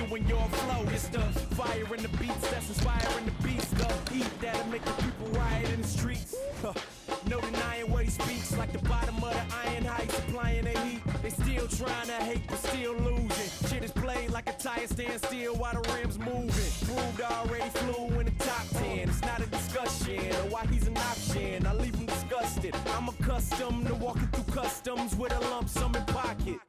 when you're flow. It's the fire in the beats that's inspiring the beats. The heat that'll make the people riot in the streets. No denying what he speaks, like the bottom of the iron, how he's supplying the heat. They still trying to hate, but still losing. Shit is played like a tire stand still while the rim's moving. Proved already flew in the top 10. It's not a discussion of why he's an option. I leave him disgusted. I'm accustomed to walking through customs with a lump sum in pocket.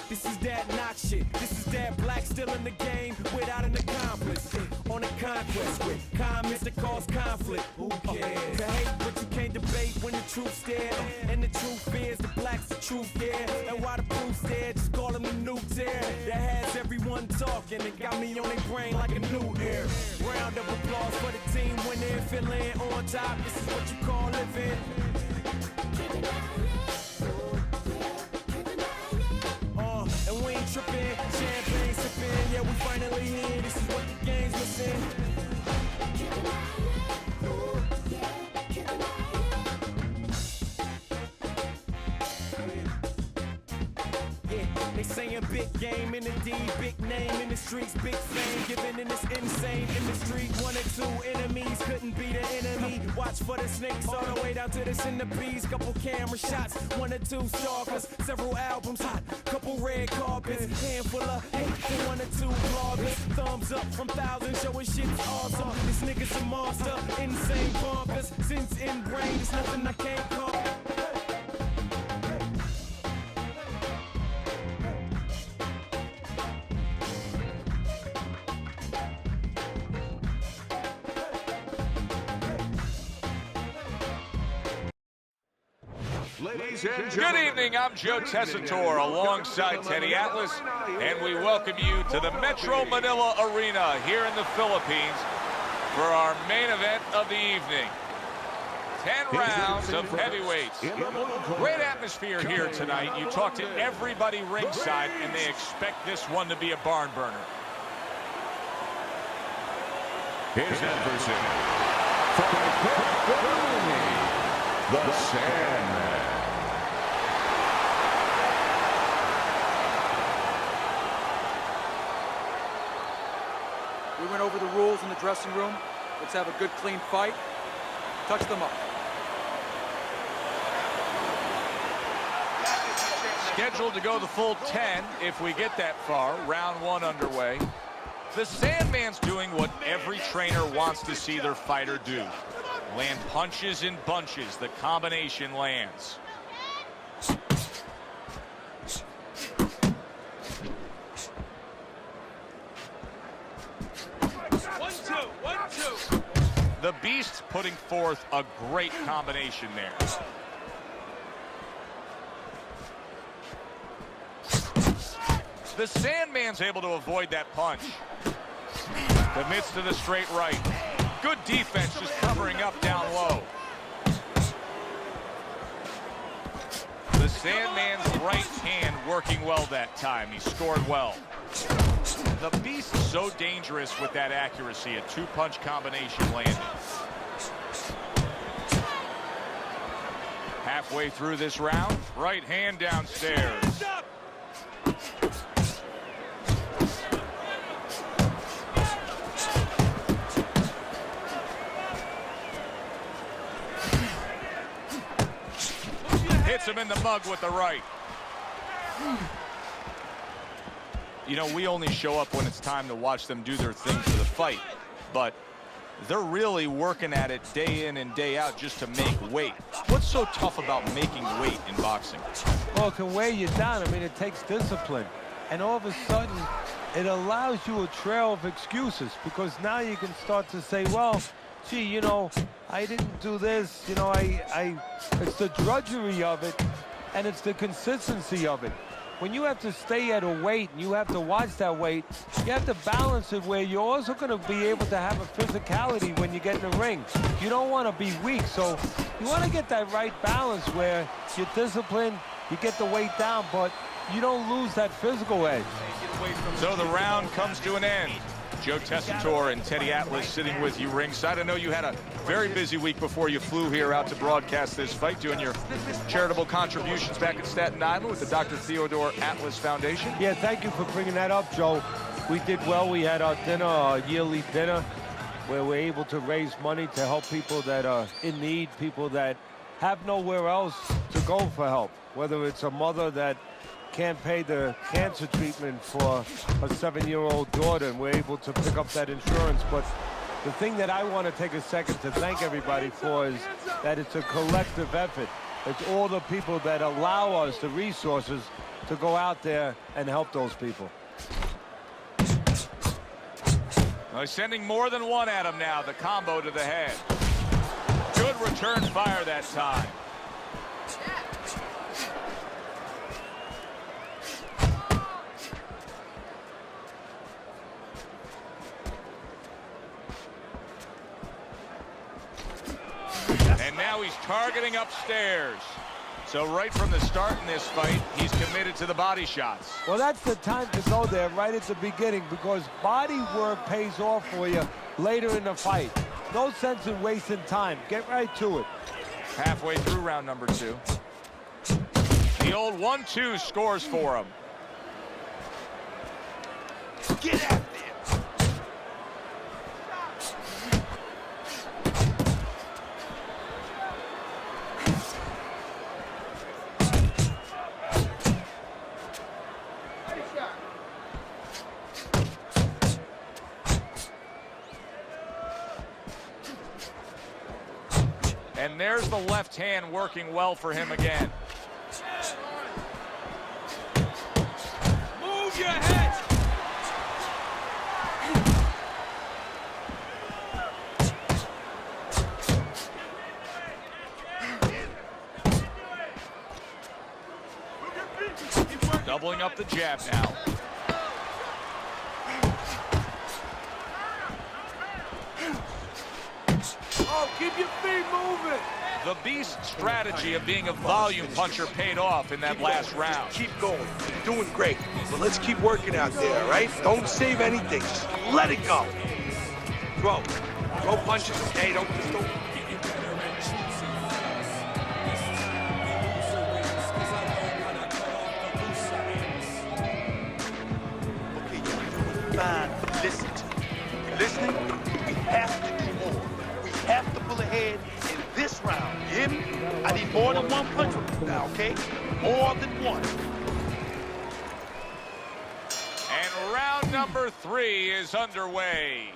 This is that knock shit. This is that black still in the game without an accomplice. On a conquest with comments that cause conflict. Who cares? To hate but you can't debate when the truth's there. And the truth is the black's the truth, yeah. And why the proof's there, just call him the new tear. That has everyone talking and got me on their brain like a new air. Round of applause for the team when they're feeling on top. This is what you call living. And we ain't tripping, champagne sipping. Yeah, we finally here. This is what the game's missing. They saying big game in the D, big name in the streets, big fame given in this insane industry. 1 or 2 enemies couldn't be the enemy. Watch for the snakes all the way down to the centipedes. Couple camera shots, 1 or 2 stalkers, several albums hot, couple red carpets, handful of hate for 1 or 2 bloggers. Thumbs up from thousands showing shit's awesome. This nigga's a monster, insane bonkers. Since in brain, there's nothing I can't conquer. Good evening, I'm Joe Tessitore alongside Teddy Atlas, and we welcome you to the Metro Manila Arena here in the Philippines for our main event of the evening. 10 rounds of heavyweights. Great atmosphere here tonight. You talk to everybody ringside, and they expect this one to be a barn burner. His adversary, the Sandman. We went over the rules in the dressing room. Let's have a good, clean fight. Touch them up. Scheduled to go the full 10 if we get that far. Round 1 underway. The Sandman's doing what every trainer wants to see their fighter do. Land punches in bunches. The combination lands. The Beast putting forth a great combination there. The Sandman's able to avoid that punch. Commits to the straight right. Good defense, just covering up down low. The Sandman's right hand working well that time. He scored well. The Beast is so dangerous with that accuracy. A 2-punch combination landed. Halfway through this round, right hand downstairs. Hits him in the mug with the right. You know, we only show up when it's time to watch them do their thing for the fight, but they're really working at it day in and day out just to make weight. What's so tough about making weight in boxing? Well, it can weigh you down. I mean, it takes discipline. And all of a sudden, it allows you a trail of excuses, because now you can start to say, well, gee, you know, I didn't do this. You know, it's the drudgery of it, and it's the consistency of it. When you have to stay at a weight and you have to watch that weight, you have to balance it where you're also going to be able to have a physicality when you get in the ring. You don't want to be weak, so you want to get that right balance where you're disciplined, you get the weight down, but you don't lose that physical edge. So the round comes to an end. Joe Tessitore and Teddy Atlas sitting with you ringside. I know you had a very busy week before you flew here out to broadcast this fight, doing your charitable contributions back in Staten Island with the Dr. Theodore Atlas Foundation. Yeah, thank you for bringing that up, Joe. we did well. We had our dinner, our yearly dinner, where we're able to raise money to help people that are in need, people that have nowhere else to go for help, whether it's a mother that can't pay the cancer treatment for a 7-year-old daughter, and we're able to pick up that insurance. But the thing that I want to take a second to thank everybody for is that it's a collective effort. It's all the people that allow us the resources to go out there and help those people. Well, he's sending more than one at him now. The combo to the head. Good return fire that time. And now he's targeting upstairs. So right from the start in this fight, he's committed to the body shots. Well, that's the time to go there right at the beginning, because body work pays off for you later in the fight. No sense in wasting time. Get right to it. Halfway through round number 2. The old 1-2 scores for him. Get out there. And there's the left hand working well for him again. Move your head. Doubling up the jab now. Oh, keep your feet moving. The Beast's strategy of being a volume puncher paid off in that last round. Keep going. You're doing great. But let's keep working out there, all right? Don't save anything. Just let it go. Throw. Throw punches, okay? Don't. Okay, you're doing fine. Listen to me. You listening? We have to do more. We have to pull ahead in this round. You hear me? I need more than one punch from you now, okay? More than one. And round number 3 is underway.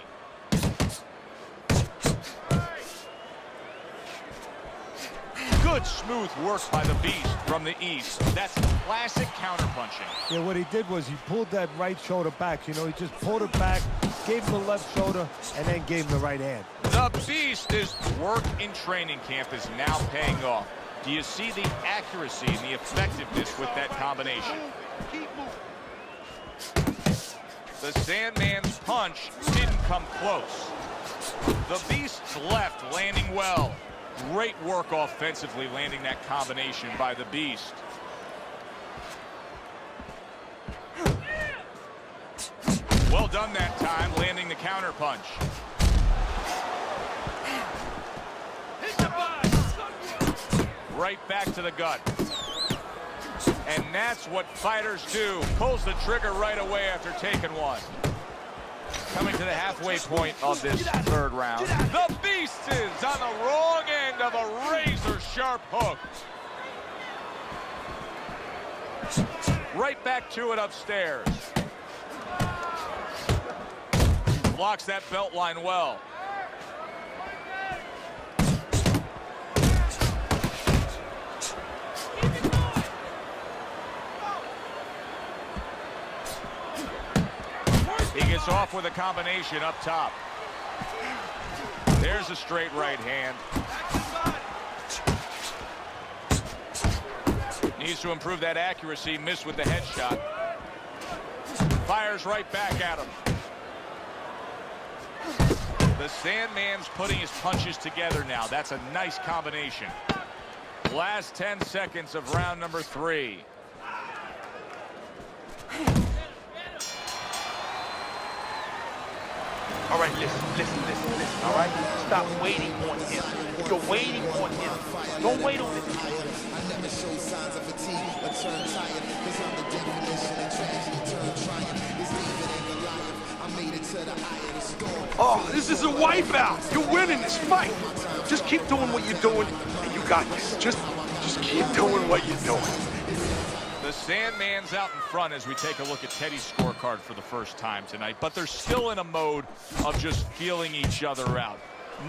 Good smooth work by the Beast from the east. That's classic counterpunching. Yeah, what he did was he pulled that right shoulder back. You know, he just pulled it back, gave him the left shoulder, and then gave him the right hand. The Beast's work in training camp is now paying off. Do you see the accuracy and the effectiveness with that combination? Keep moving. The Sandman's punch didn't come close. The Beast's left landing well. Great work offensively landing that combination by the Beast. Well done that time, landing the counter punch. Right back to the gut. And that's what fighters do. Pulls the trigger right away after taking one. Coming to the halfway point of this third round. The Beast is on the wrong end of a razor-sharp hook. Right back to it upstairs. Blocks that belt line well. He gets off with a combination up top. There's a straight right hand. Needs to improve that accuracy. Missed with the headshot. Fires right back at him. The Sandman's putting his punches together now. That's a nice combination. Last 10 seconds of round number 3. All right, listen, all right? Stop waiting on him. You're waiting on him. Don't wait on him. I never show signs of fatigue or turn tired, 'cause I'm the definition of tragedy, turn triumph. This David ain't a liar. Oh, this is a wipeout. You're winning this fight. Just keep doing what you're doing, and you got this. Just keep doing what you're doing. The Sandman's out in front as we take a look at Teddy's scorecard for the first time tonight, but they're still in a mode of just feeling each other out.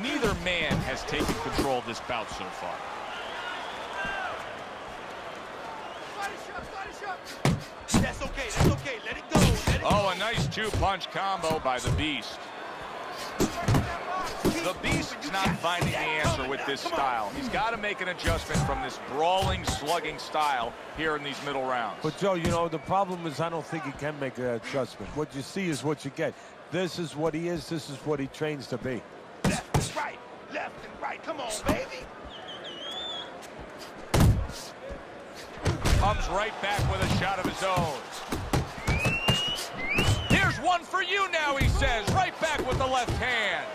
Neither man has taken control of this bout so far. That's okay, that's okay. Let it go. Let it go. Oh, a nice two-punch combo by the Beast. The Beast's not finding the answer with this style. He's got to make an adjustment from this brawling, slugging style here in these middle rounds. But, Joe, you know, the problem is I don't think he can make an adjustment. What you see is what you get. This is what he is. This is what he trains to be. Left and right. Left and right. Come on, baby. Comes right back with a shot of his own. Here's one for you now, he says. Right back with the left hand.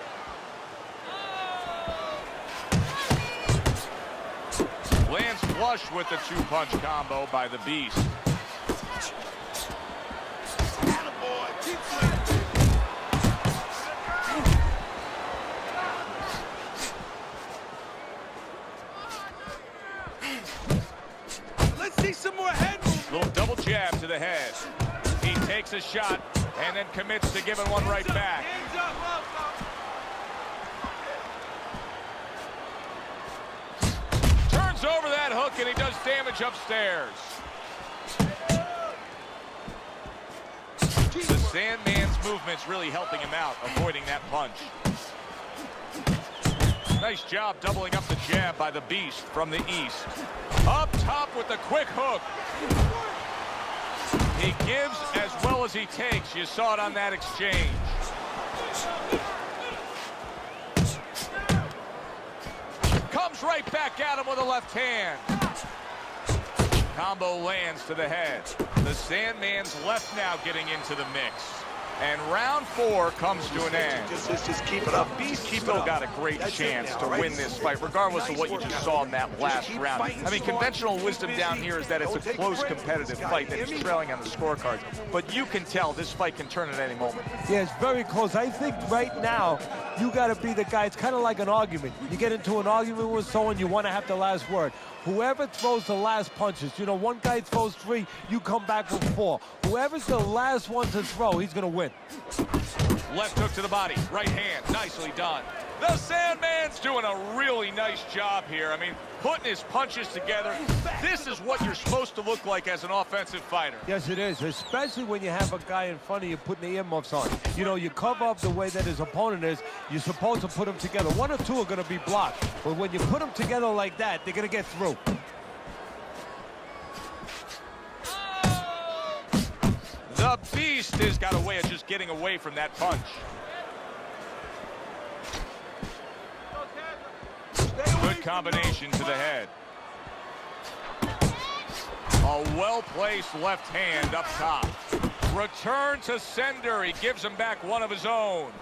Lands flush with the two-punch combo by the Beast. Attaboy. Keep swinging. Let's see some more head movement. Little double jab to the head. He takes a shot and then commits to giving one right back. Hands up, up. Turns over that hook and he does damage upstairs. The Sandman's movement's really helping him out, avoiding that punch. Nice job doubling up the jab by the Beast from the east. Up top with the quick hook. He gives as well as he takes. You saw it on that exchange. Comes right back at him with a left hand. Combo lands to the head. The Sandman's left now getting into the mix. And round 4 comes to an end. Just keep it up. Beast still got a great chance to win this fight, regardless of what you just saw in that last round. I mean, conventional wisdom down here is that it's a close, competitive fight that he's trailing on the scorecards. But you can tell this fight can turn at any moment. Yeah, it's very close. I think right now, you got to be the guy. It's kind of like an argument. You get into an argument with someone, you want to have the last word. Whoever throws the last punches, you know, one guy throws 3, you come back with 4. Whoever's the last one to throw, he's going to win. Left hook to the body, right hand, nicely done. The Sandman's doing a really nice job here. I mean, putting his punches together. This is what you're supposed to look like as an offensive fighter. Yes, it is, especially when you have a guy in front of you putting the earmuffs on. You know, you cover up the way that his opponent is. You're supposed to put them together. 1 or 2 are going to be blocked. But when you put them together like that, they're going to get through. The Beast has got a way of just getting away from that punch. Good combination to the head. A well-placed left hand up top. Return to sender. He gives him back one of his own.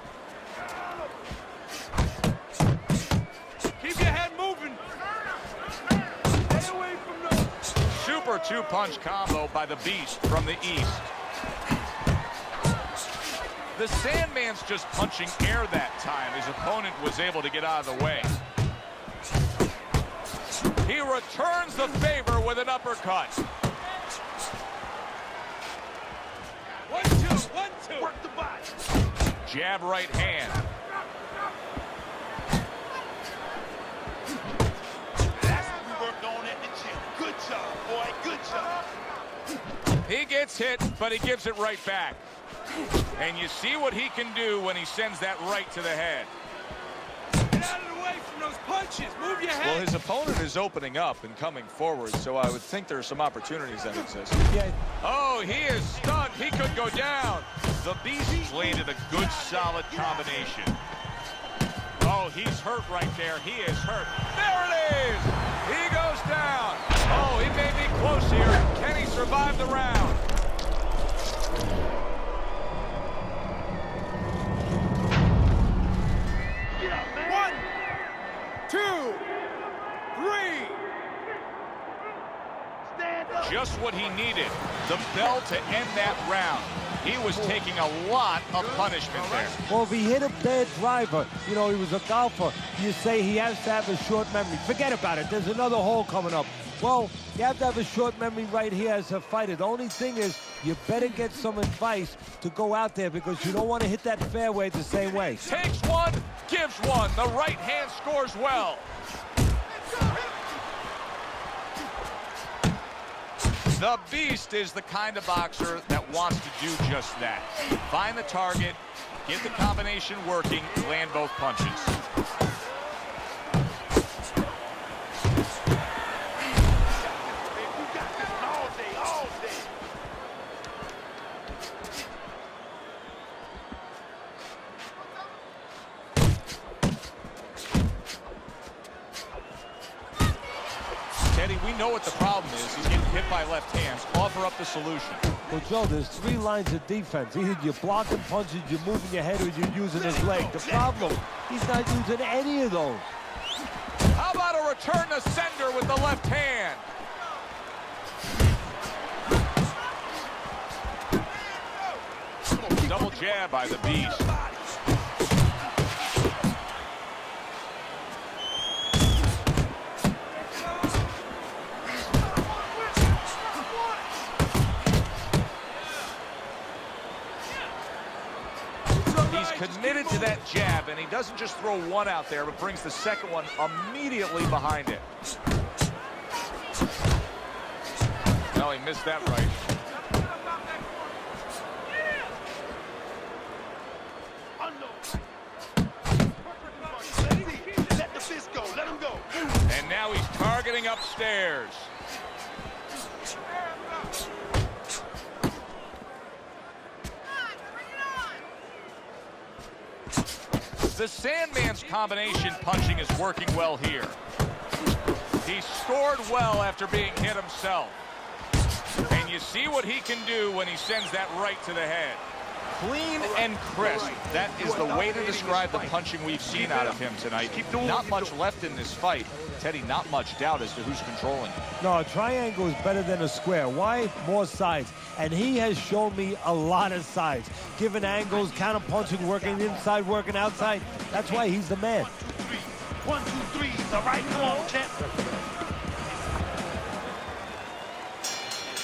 Keep your head moving. Stay away from those. Super two-punch combo by the Beast from the east. The Sandman's just punching air that time. His opponent was able to get out of the way. He returns the favor with an uppercut. 1, 2, 1, 2. Work the body. Jab right hand. That's what we worked on at the gym. Good job, boy. Good job. He gets hit, but he gives it right back. And you see what he can do when he sends that right to the head. Get out of the way from those punches. Move your head. Well, his opponent is opening up and coming forward, so I would think there are some opportunities that exist. Yeah. Oh, he is stunned. He could go down. The Beast landed a good, solid combination. Oh, he's hurt right there. He is hurt. There it is. He goes down. Oh, he may be close here. Can he survive the round? Just what he needed, the bell to end that round. He was taking a lot of punishment there. Well, if he hit a bad driver, you know, he was a golfer, you say he has to have a short memory. Forget about it. There's another hole coming up. Well, you have to have a short memory right here as a fighter. The only thing is you better get some advice to go out there because you don't want to hit that fairway the same way. Takes one, gives one. The right hand scores well. The Beast is the kind of boxer that wants to do just that. Find the target, get the combination working, land both punches. You got this all day, all day. Teddy, we know what the problem is. He's getting hit by left hands. Offer up the solution. Well, Joe, there's three lines of defense. Either you're blocking punches, you're moving your head, or you're using his leg. The problem, he's not using any of those. How about a return to sender with the left hand? Double jab by the Beast. Committed to that jab, and he doesn't just throw one out there, but brings the second one immediately behind it. No, he missed that right. Let the fist go. Let him go. And now he's targeting upstairs. The Sandman's combination punching is working well here. He scored well after being hit himself. And you see what he can do when he sends that right to the head. Clean and crisp. That is the way to describe the punching we've seen out of him tonight. Not much left in this fight. Teddy, not much doubt as to who's controlling it. No, a triangle is better than a square. Why? More sides. And he has shown me a lot of sides. Given angles, counter punching, working inside, working outside. That's why he's the man. 1, 2, 3. All right, come on, champ.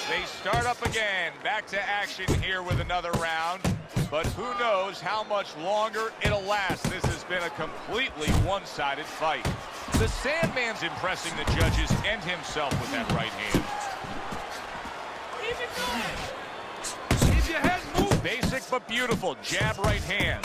They start up again. Back to action here with another round. But who knows how much longer it'll last. This has been a completely one-sided fight. The Sandman's impressing the judges and himself with that right hand. Keep your head moving. Basic but beautiful. Jab right hand.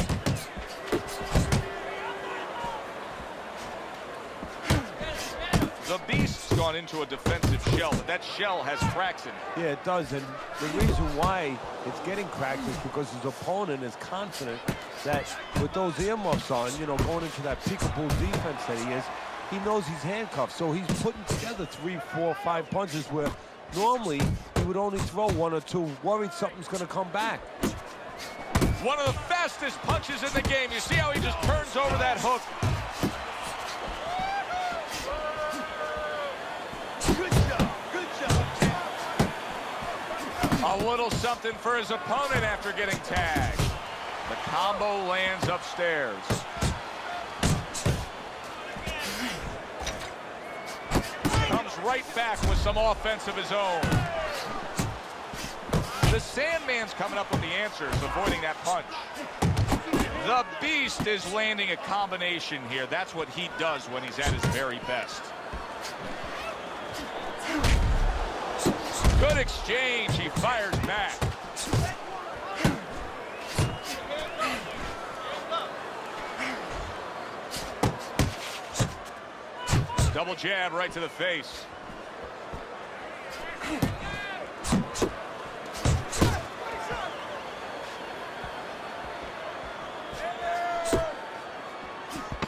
The Beast's gone into a defensive shell, but that shell has cracks in it. Yeah, it does. And the reason why it's getting cracked is because his opponent is confident that with those earmuffs on, you know, going into that peekaboo defense that he is, he knows he's handcuffed. So he's putting together 3, 4, 5 punches where normally he would only throw 1 or 2, worried something's going to come back. One of the fastest punches in the game. You see how he just turns over that hook. A little something for his opponent after getting tagged. The combo lands upstairs. Comes right back with some offense of his own. The Sandman's coming up with the answers, avoiding that punch. The Beast is landing a combination here. That's what he does when he's at his very best. Good exchange. He fires back. Double jab right to the face.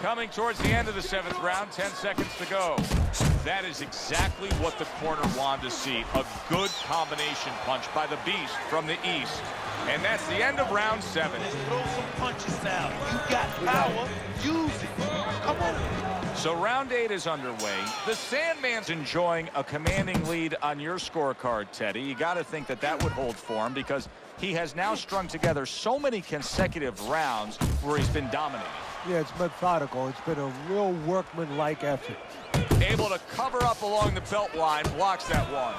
Coming towards the end of the 7th round, 10 seconds to go. That is exactly what the corner wanted to see. A good combination punch by the Beast from the East. And that's the end of round 7. Throw some punches now. You got power. Use it. Come on. So round 8 is underway. The Sandman's enjoying a commanding lead on your scorecard, Teddy. You got to think that that would hold for him because he has now strung together so many consecutive rounds where he's been dominating. Yeah, it's methodical. It's been a real workman-like effort. Able to cover up along the belt line, blocks that one.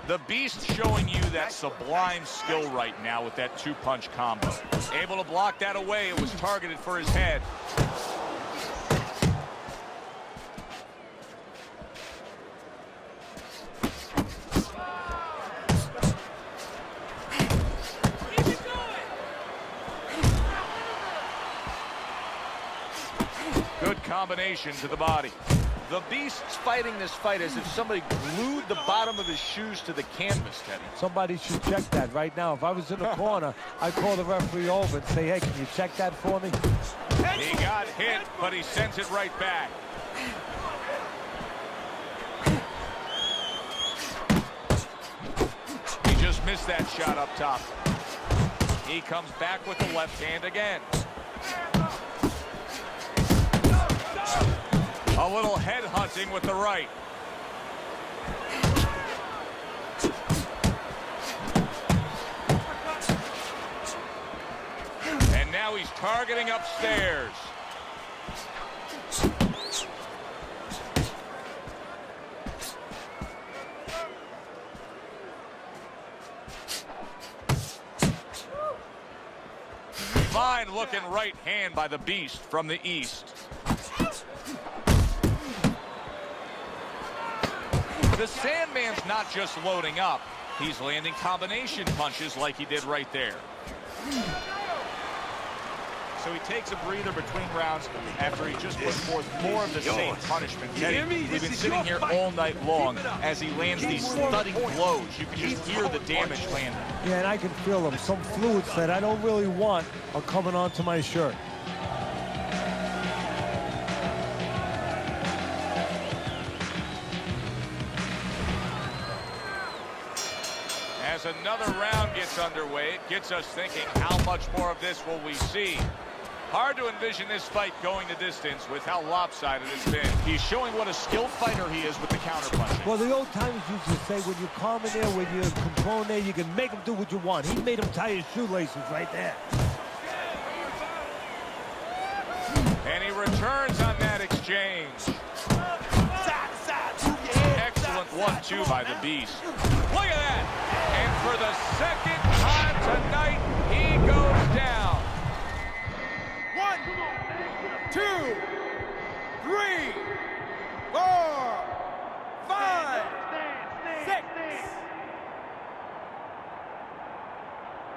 The Beast showing you that sublime skill right now with that 2-punch combo. Able to block that away. It was targeted for his head. Good combination to the body. The Beast's fighting this fight as if somebody glued the bottom of his shoes to the canvas, Teddy. Somebody should check that right now. If I was in the corner, I'd call the referee over and say, hey, can you check that for me? He got hit, but he sends it right back. He just missed that shot up top. He comes back with the left hand again. A little head hunting with the right. And now he's targeting upstairs. Fine looking right hand by the Beast from the east. The Sandman's not just loading up. He's landing combination punches like he did right there. So he takes a breather between rounds after he just put forth more of the same punishment. Teddy, we've been sitting here all night long as he lands these thudding blows. You can just hear the damage landing. Yeah, and I can feel them. Some fluids that I don't really want are coming onto my shirt. As another round gets underway, it gets us thinking, how much more of this will we see? Hard to envision this fight going the distance with how lopsided it's been. He's showing what a skilled fighter he is with the counterpunching. Well, the old timers used to say, when you're calm in there, when you're controlling there, you can make him do what you want. He made him tie his shoelaces right there. And he returns on that exchange. Excellent 1-2 by the Beast. Look at that. And for the second time tonight, he goes down. 1, 2, 3, 4, 5, 6.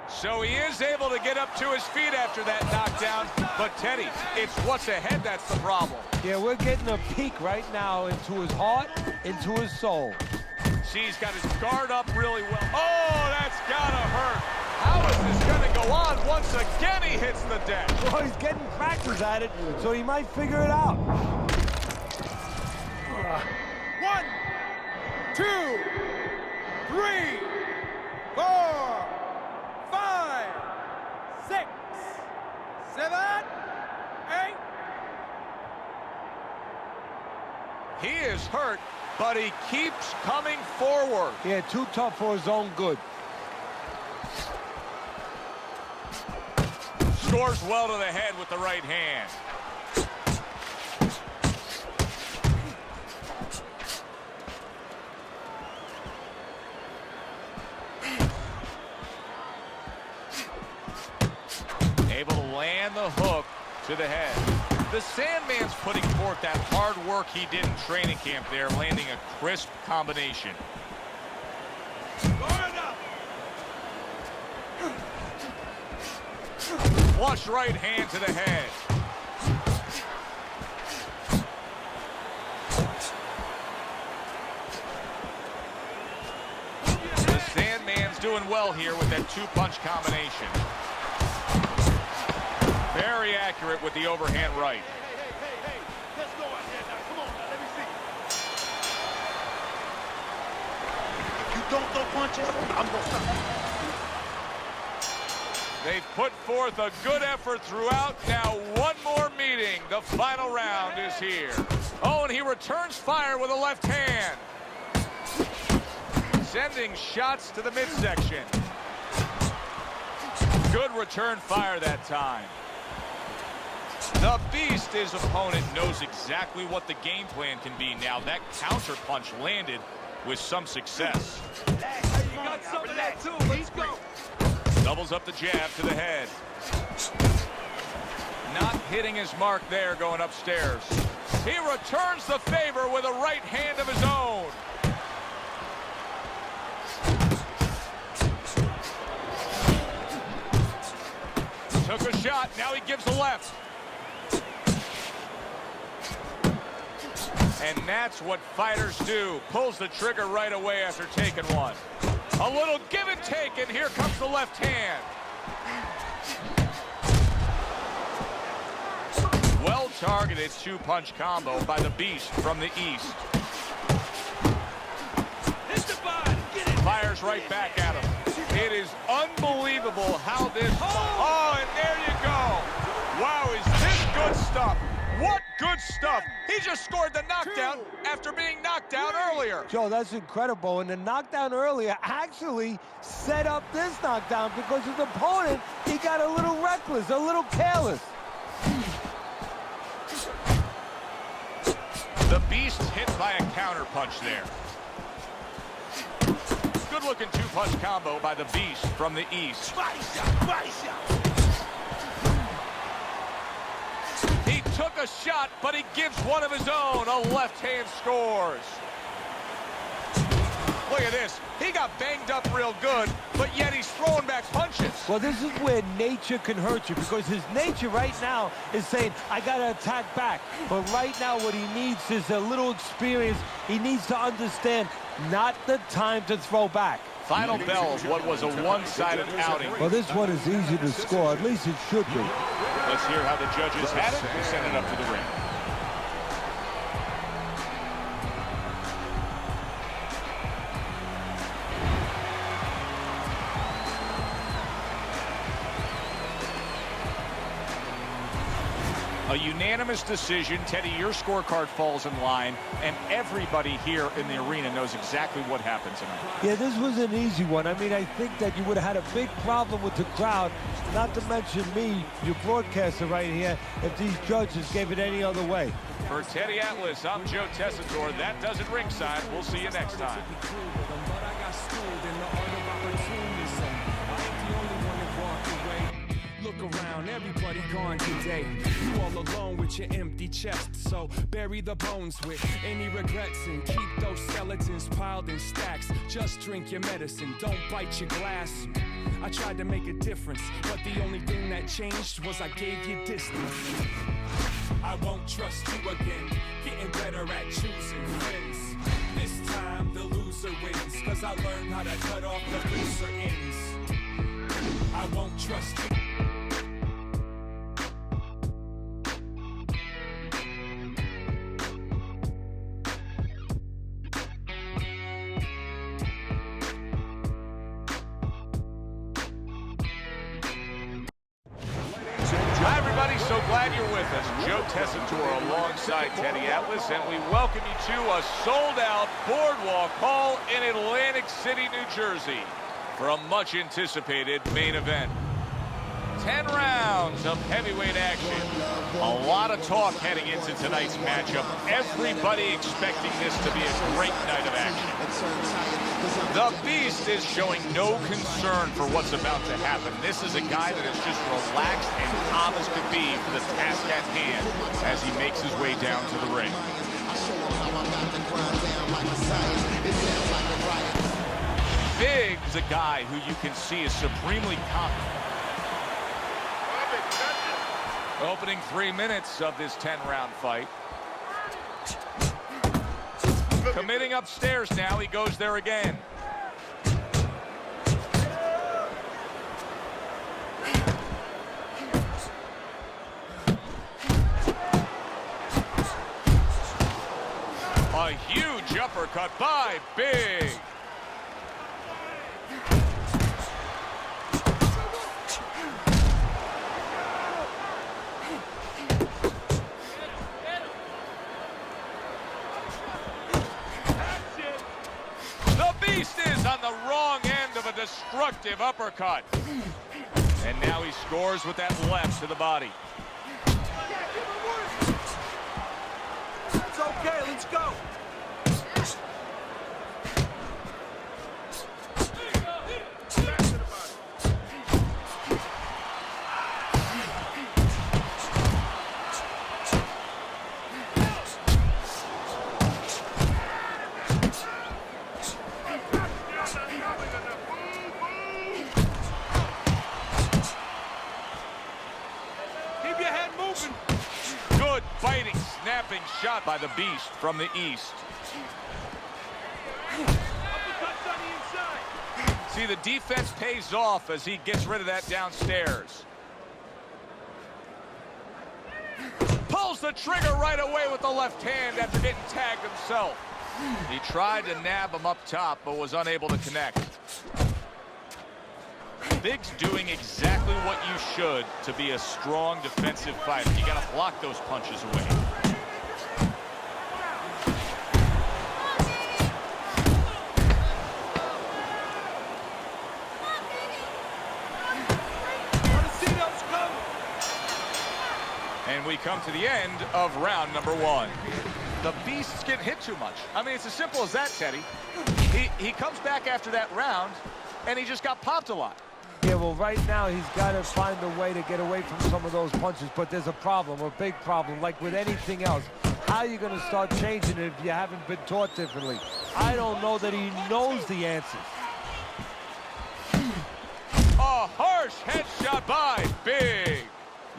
So he is able to get up to his feet after that knockdown. But Teddy, it's what's ahead that's the problem. Yeah, we're getting a peek right now into his heart, into his soul. See, he's got his guard up really well. Oh, that's gotta hurt. How is this gonna go on? Once again, he hits the deck. Well, he's getting practice at it, so he might figure it out. 1, 2, 3, 4, 5, 6, 7, 8. He is hurt, but he keeps coming forward. Yeah, too tough for his own good. Scores well to the head with the right hand. Able to land the hook to the head. The Sandman's putting forth that hard work he did in training camp there, landing a crisp combination. Flush right hand to the head. The Sandman's doing well here with that 2-punch combination. Very accurate with the overhand right. Hey, let's go out there now. Come on, now, let me see. If you don't throw punches, I'm gonna stop. They've put forth a good effort throughout. Now one more meeting. The final round is here. Oh, and he returns fire with a left hand. Sending shots to the midsection. Good return fire that time. The Beast, his opponent, knows exactly what the game plan can be now. That counter punch landed with some success. You got some of that too. Let's go. Doubles up the jab to the head. Not hitting his mark there going upstairs. He returns the favor with a right hand of his own. Took a shot, now he gives a left. And that's what fighters do. Pulls the trigger right away after taking one. A little give and take, and here comes the left hand. Well-targeted two-punch combo by the Beast from the East. Fires right back at him. It is unbelievable how this... Oh, and there you go. Wow, is this good stuff? What good stuff. He just scored the knockdown after being knocked down earlier. Joe, that's incredible. And the knockdown earlier actually set up this knockdown because his opponent, he got a little reckless, a little careless. The Beast hit by a counter punch there. Good-looking two-punch combo by the Beast from the East. Body shot, body shot. He took a shot, but he gives one of his own. A left hand scores. Look at this. He got banged up real good, but yet he's throwing back punches. Well, this is where nature can hurt you because his nature right now is saying, I got to attack back. But right now what he needs is a little experience. He needs to understand not the time to throw back. Final bell of what was a one-sided outing. Well, this one is easy to score. At least it should be. Let's hear how the judges had it and send it up to the ring. A unanimous decision. Teddy, your scorecard falls in line, and everybody here in the arena knows exactly what happened tonight. Yeah, this was an easy one. I mean, I think that you would have had a big problem with the crowd, not to mention me, your broadcaster right here, if these judges gave it any other way. For Teddy Atlas, I'm Joe Tessitore. That does it ringside. We'll see you next time. Look around, everybody gone today. You all alone with your empty chest. So bury the bones with any regrets and keep those skeletons piled in stacks. Just drink your medicine, don't bite your glass. I tried to make a difference, but the only thing that changed was I gave you distance. I won't trust you again, getting better at choosing friends. This time the loser wins, cause I learned how to cut off the looser ends. I won't trust you. Hi, everybody. So glad you're with us. Joe Tessitore alongside Teddy Atlas, and we welcome you to a sold-out Boardwalk Hall in Atlantic City, New Jersey for a much-anticipated main event. 10 rounds of heavyweight action. A lot of talk heading into tonight's matchup. Everybody expecting this to be a great night of action. The Beast is showing no concern for what's about to happen. This is a guy that is just relaxed and calm as could be for the task at hand as he makes his way down to the ring. Big is a guy who you can see is supremely confident. Opening 3 minutes of this 10-round fight. Committing upstairs now. He goes there again. A huge uppercut by Big. Beast is on the wrong end of a destructive uppercut. And now he scores with that left to the body. It's okay, let's go. Keep your head moving. Good fighting, snapping shot by the Beast from the east. Uppercuts on the inside. See, the defense pays off as he gets rid of that downstairs. Pulls the trigger right away with the left hand after getting tagged himself. He tried to nab him up top, but was unable to connect. Biggs doing exactly what you should to be a strong defensive fighter. You got to block those punches away. Want to see those come? And we come to the end of round number 1. The Beast's getting hit too much. I mean, it's as simple as that, Teddy. He comes back after that round, and he just got popped a lot. Yeah, well, right now he's got to find a way to get away from some of those punches, but there's a problem, a big problem, like with anything else. How are you going to start changing it if you haven't been taught differently? I don't know that he knows the answers. A harsh headshot by Big.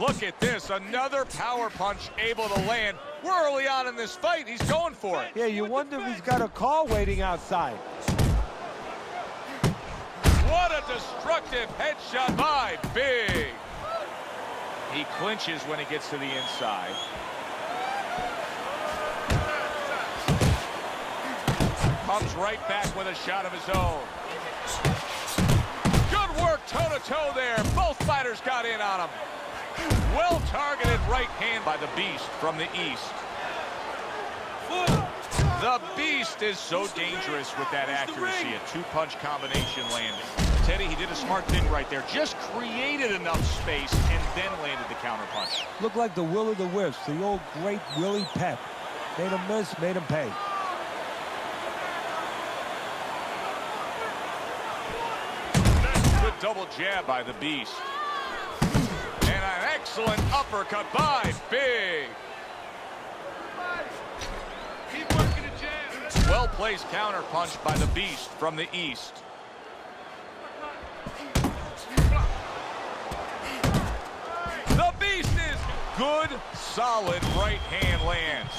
Look at this, another power punch able to land. We're early on in this fight, he's going for it. Yeah, you wonder if he's got a car waiting outside. What a destructive headshot by Big. He clinches when he gets to the inside. Comes right back with a shot of his own. Good work toe-to-toe there. Both fighters got in on him. Well-targeted right hand by the Beast from the east. The Beast is so dangerous with that accuracy. A two-punch combination landing. Teddy, he did a smart thing right there. Just created enough space and then landed the counterpunch. Looked like the will of the wisps, the old great Willie Pep. Made him miss, made him pay. Good double jab by the Beast. And an excellent uppercut by Big. Keep working the jab. Well-placed counterpunch by the Beast from the east. The Beast is good, solid right hand lands.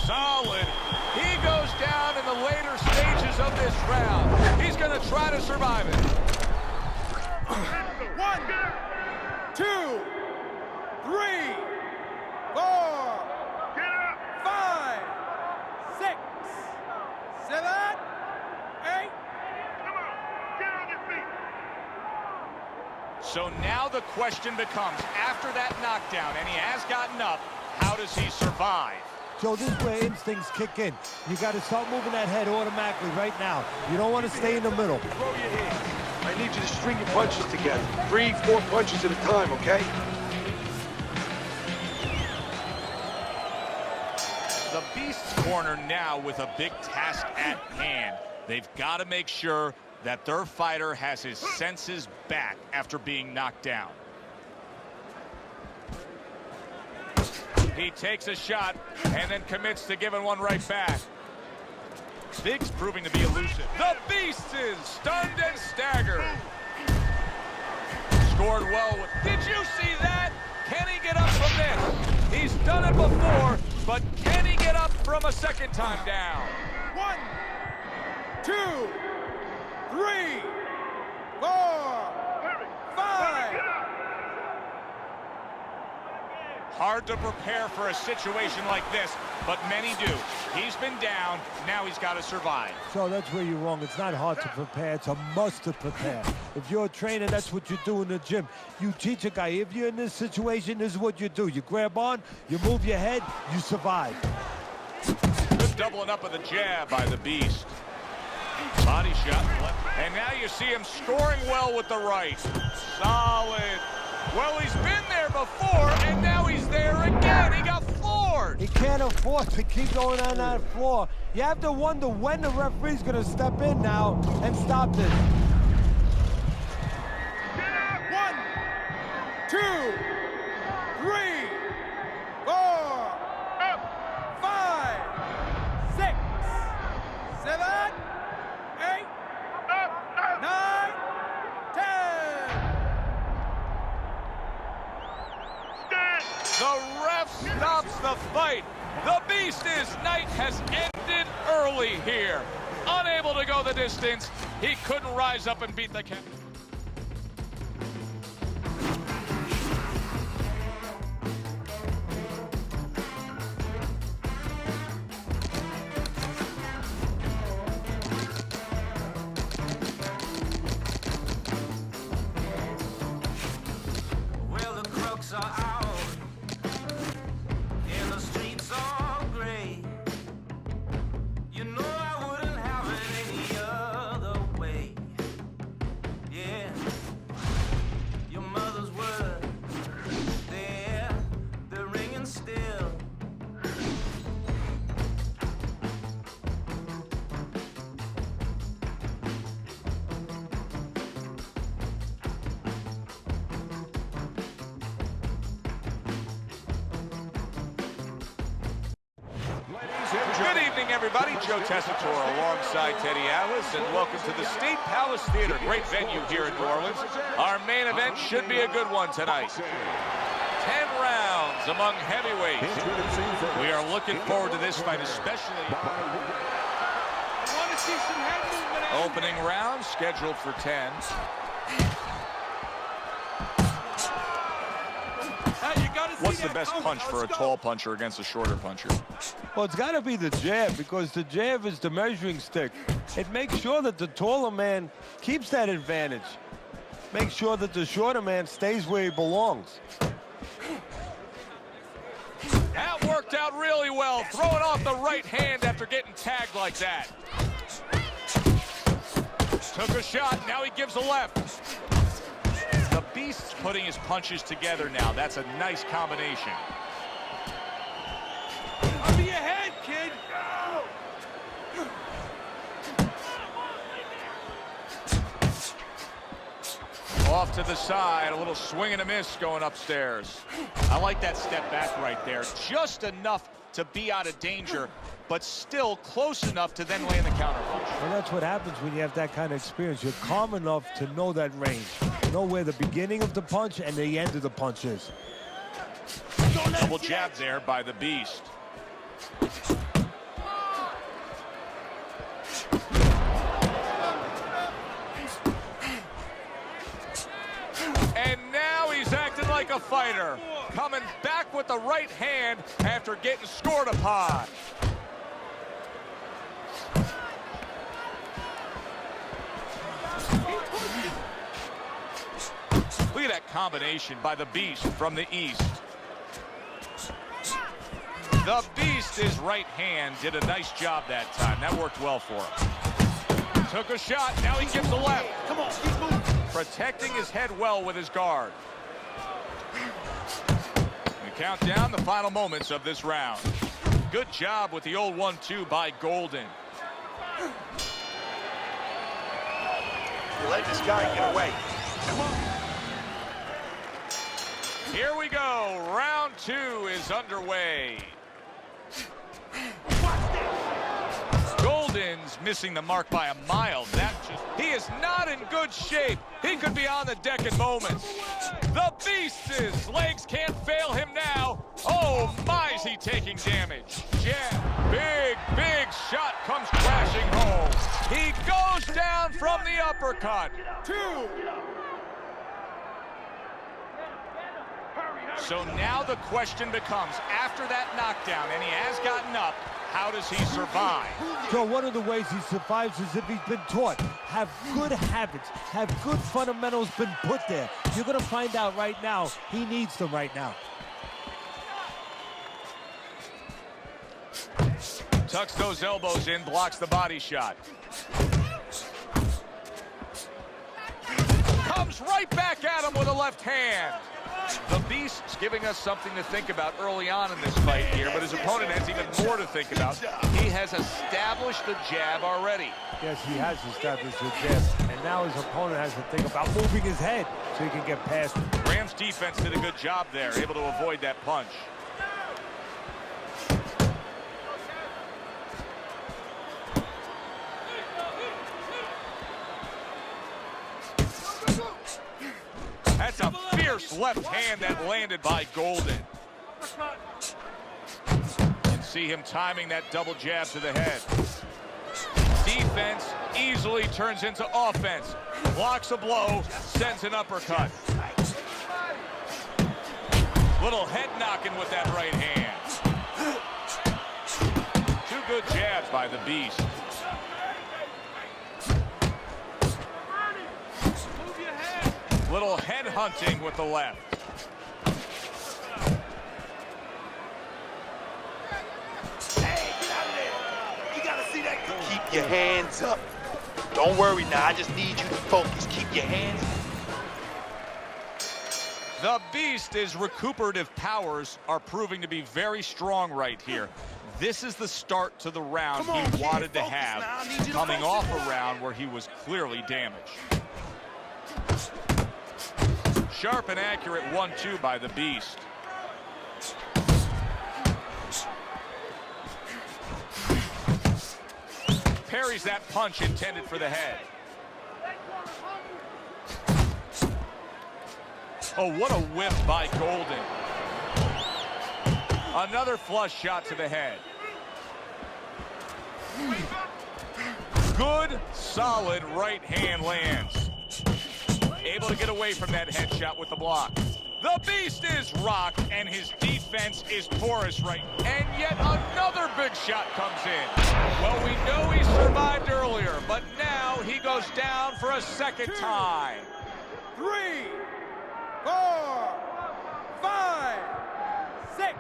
Solid. He goes down in the later stages of this round. He's going to try to survive it. 1, 2, 3, 4, 5, 6, 7, 8. So now the question becomes, after that knockdown, and he has gotten up, how does he survive? Joe, this is where instincts kick in. You got to start moving that head automatically right now. You don't want to stay in the middle. Throw your hands. I need you to string your punches together. 3, 4 punches at a time, okay? The Beast's corner now with a big task at hand. They've got to make sure that their fighter has his senses back after being knocked down. He takes a shot and then commits to giving one right back. Big's proving to be elusive. The Beast is stunned and staggered. Scored well. Did you see that? Can he get up from this? He's done it before, but can he get up from a second time down? 1, 2, 3, 4, 5. Hard to prepare for a situation like this, but many do. He's been down, now he's got to survive. So that's where you're wrong. It's not hard to prepare. It's a must to prepare. If you're a trainer, that's what you do in the gym. You teach a guy, if you're in this situation, this is what you do. You grab on, you move your head, you survive. Good doubling up with a jab by the Beast. Body shot. And now you see him scoring well with the right. Solid. Well, he's been there before, and now he's there again. He got floored. He can't afford to keep going on that floor. You have to wonder when the referee's going to step in now and stop this. 1, 2, 3, 4, 5, 6, 7, 8, 9, 10. The ref stops the fight. The Beast's night has ended early here. Unable to go the distance, he couldn't rise up and beat the cat. Well, the crooks are out, and the streets are gray. You know I wouldn't have it any other way. Yeah, your mother's words, they're ringing still. Good evening, everybody. Joe Tessitore alongside Teddy Atlas, and welcome to the State Palace Theater. Great venue here in New Orleans. Our main event should be a good one tonight. 10 rounds among heavyweights. We are looking forward to this fight, especially. Want to see some head movement? Opening round scheduled for 10. What's the best punch for a tall puncher against a shorter puncher? Well, it's got to be the jab, because the jab is the measuring stick. It makes sure that the taller man keeps that advantage. Make sure that the shorter man stays where he belongs. That worked out really well, throwing off the right hand after getting tagged like that. Took a shot, now he gives a left. The Beast's putting his punches together now. That's a nice combination. Over your head, kid. Off to the side, a little swing and a miss going upstairs. I like that step back right there. Just enough to be out of danger, but still close enough to then land the counter punch. And that's what happens when you have that kind of experience. You're calm enough to know that range. Know where the beginning of the punch and the end of the punch is. Double jab there by the Beast. And now he's acting like a fighter. Coming back with the right hand after getting scored upon. Look at that combination by the Beast from the east. The Beast's right hand did a nice job that time. That worked well for him. Took a shot, now he gives a left. Come on, keep moving. Protecting his head well with his guard. We count down the final moments of this round. Good job with the old 1-2 by Golden. Let this guy get away. Come on. Here we go. Round 2 is underway. Golden's missing the mark by a mile. He is not in good shape. He could be on the deck in moments. The Beast's legs can't fail him now. Oh my, is he taking damage. Jab, big shot comes crashing home. He goes down from the uppercut. 2. So now the question becomes, after that knockdown, and he has gotten up, how does he survive? So one of the ways he survives is if he's been taught. Have good habits, have good fundamentals been put there. You're going to find out right now, he needs them right now. Tucks those elbows in, blocks the body shot. Comes right back at him with a left hand. The Beast's giving us something to think about early on in this fight here, but his opponent has even more to think about. He has established the jab already. Yes, he has established the jab, and now his opponent has to think about moving his head so he can get past him. Rams defense did a good job there, able to avoid that punch. That's a fierce left hand that landed by Golden. You can see him timing that double jab to the head. Defense easily turns into offense. Blocks a blow, sends an uppercut. Little head knocking with that right hand. Two good jabs by the Beast. Little head hunting with the left. Hey, get out of there. You gotta see that. Keep your hands up. Don't worry now. I just need you to focus. Keep your hands up. The Beast's recuperative powers are proving to be very strong right here. This is the start to the round he wanted to have, coming off a round where he was clearly damaged. Sharp and accurate 1-2 by the Beast. Parries that punch intended for the head. Oh, what a whip by Golden. Another flush shot to the head. Good, solid right hand lands. Able to get away from that headshot with the block. The Beast is rocked, and his defense is porous right. And yet another big shot comes in. Well, we know he survived earlier, but now he goes down for a second time. 3, 4, 5, 6.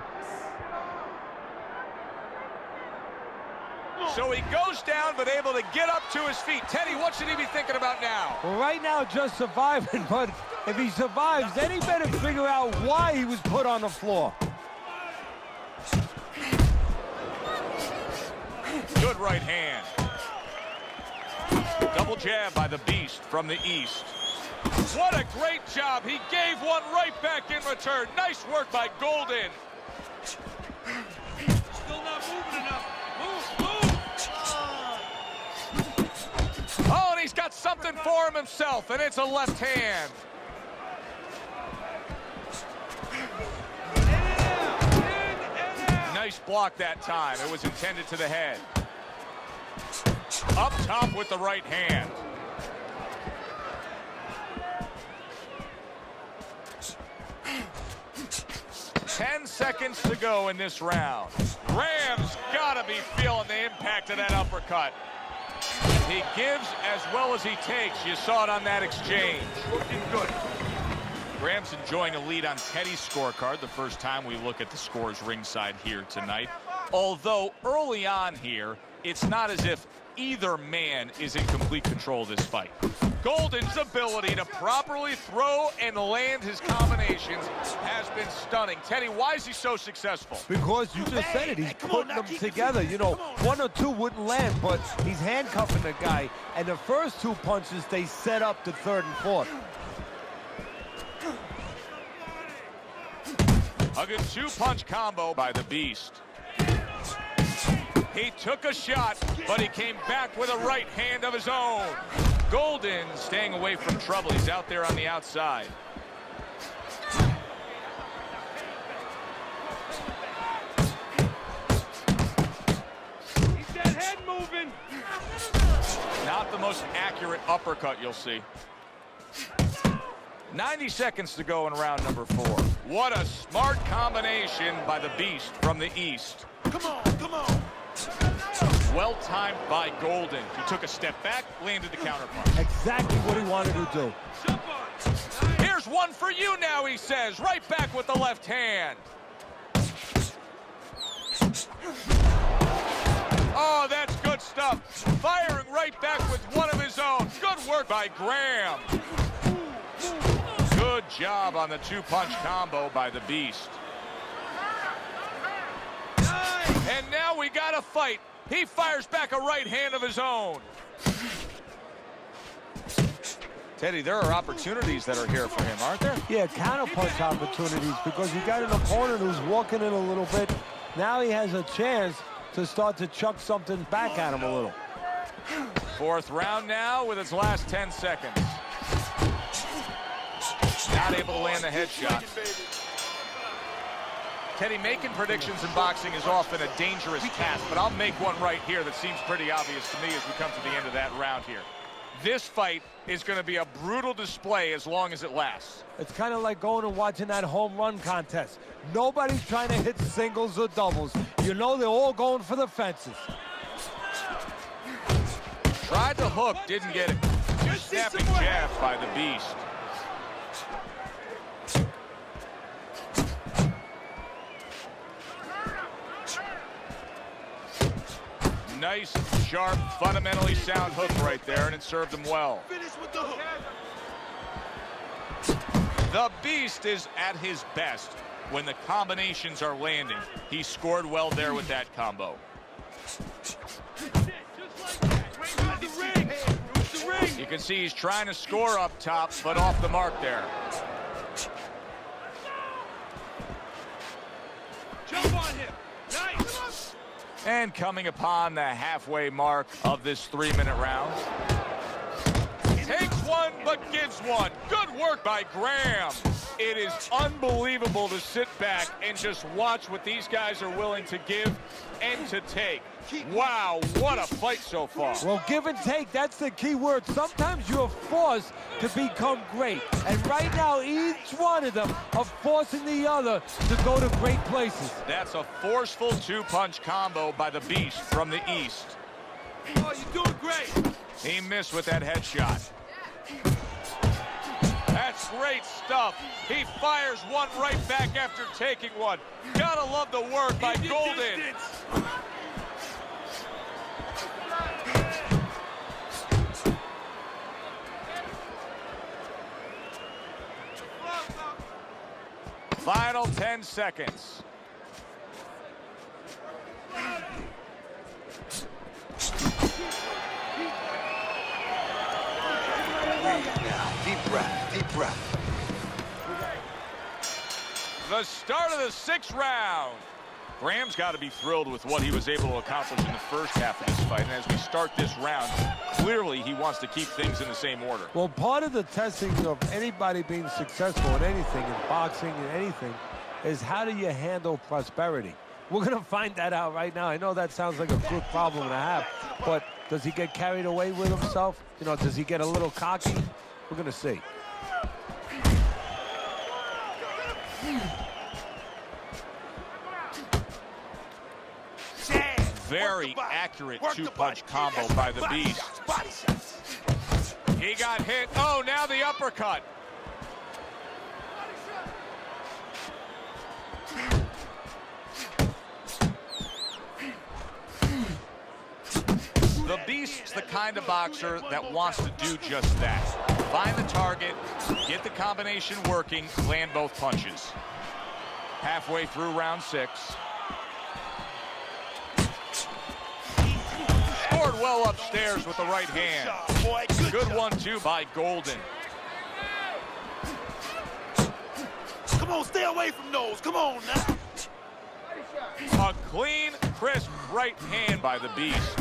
So he goes down, but able to get up to his feet. Teddy, what should he be thinking about now? Well, right now, just surviving, but if he survives, then he better figure out why he was put on the floor. Good right hand. Double jab by the Beast from the East. What a great job. He gave one right back in return. Nice work by Golden. Still not moving enough. Move. Oh, and he's got something for him himself, and it's a left hand. Nice block that time. It was intended to the head. Up top with the right hand. Ten seconds to go in this round. Rams gotta be feeling the impact of that uppercut. He gives as well as he takes. You saw it on that exchange. Looking good. Rams enjoying a lead on Teddy's scorecard the first time we look at the scores ringside here tonight. Although early on here, it's not as if either man is in complete control of this fight. Golden's ability to properly throw and land his combinations has been stunning. Teddy, why is he so successful? Because you just said it, he's putting them together. You know, 1 or 2 wouldn't land, but he's handcuffing the guy. And the first 2 punches, they set up the 3rd and 4th. A good 2-punch combo by the Beast. He took a shot, but he came back with a right hand of his own. Golden staying away from trouble. He's out there on the outside. Keep that head moving. Not the most accurate uppercut you'll see. 90 seconds to go in round number 4. What a smart combination by the Beast from the East. Come on. Well timed by Golden. He took a step back, landed the counterpunch. Exactly what he wanted to do. Here's one for you now, he says. Right back with the left hand. Oh, that's good stuff. Firing right back with one of his own. Good work by Graham. Good job on the two-punch combo by the Beast. And now we got a fight. He fires back a right hand of his own. Teddy, there are opportunities that are here for him, aren't there? Yeah, counterpunch opportunities, because you got an opponent who's walking in a little bit. Now he has a chance to start to chuck something back at him a little. Fourth round now with its last 10 seconds. Not able to land the headshot. Teddy, making predictions in boxing is often a dangerous task, but I'll make one right here that seems pretty obvious to me as we come to the end of that round here. This fight is going to be a brutal display as long as it lasts. It's kind of like going and watching that home run contest. Nobody's trying to hit singles or doubles. You know they're all going for the fences. Tried to hook, didn't get it. Snapping jab by the Beast. Nice, sharp, fundamentally sound hook right there, and it served him well. The Beast is at his best when the combinations are landing. He scored well there with that combo. You can see he's trying to score up top, but off the mark there. Jump on him. Nice. And coming upon the halfway mark of this 3-minute round. Takes one, but gives one. Good work by Graham. It is unbelievable to sit back and just watch what these guys are willing to give and to take. Wow, what a fight so far. Well, give and take, that's the key word. Sometimes you're forced to become great. And right now, each one of them are forcing the other to go to great places. That's a forceful two-punch combo by the Beast from the East. Oh, you're doing great. He missed with that headshot. That's great stuff. He fires one right back after taking one. Gotta love the work by Golden. Final 10 seconds. Deep breath, deep breath. The start of the 6th round. Graham's got to be thrilled with what he was able to accomplish in the first half of this fight. And as we start this round, clearly he wants to keep things in the same order. Well, part of the testing of anybody being successful in anything, in boxing and anything, is how do you handle prosperity? We're going to find that out right now. I know that sounds like a good problem to have, but does he get carried away with himself? You know, does he get a little cocky? We're going to see. Very accurate two-punch combo by the Beast. He got hit. Oh, now the uppercut. The Beast's the kind of boxer that wants to do just that. Find the target, get the combination working, land both punches. Halfway through round 6. Scored well upstairs with the right hand. Good one, too, by Golden. Come on, stay away from those. Come on now. A clean, crisp right hand by the Beast.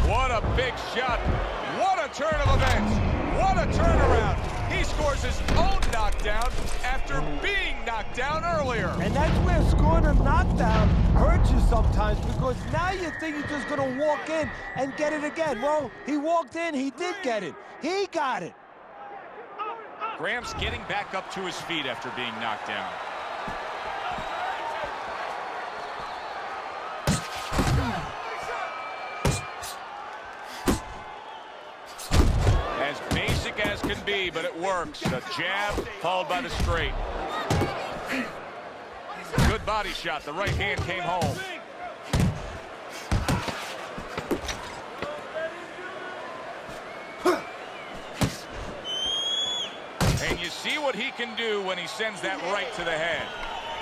What a big shot. What a turn of events. What a turnaround. He scores his own knockdown after being knocked down earlier. And that's where scoring a knockdown hurts you sometimes, because now you think you're just going to walk in and get it again. Well, he walked in, he did get it. He got it. Graham's getting back up to his feet after being knocked down. As basic as can be, but it works. A jab followed by the straight. Good body shot. The right hand came home. what he can do when he sends that right to the head.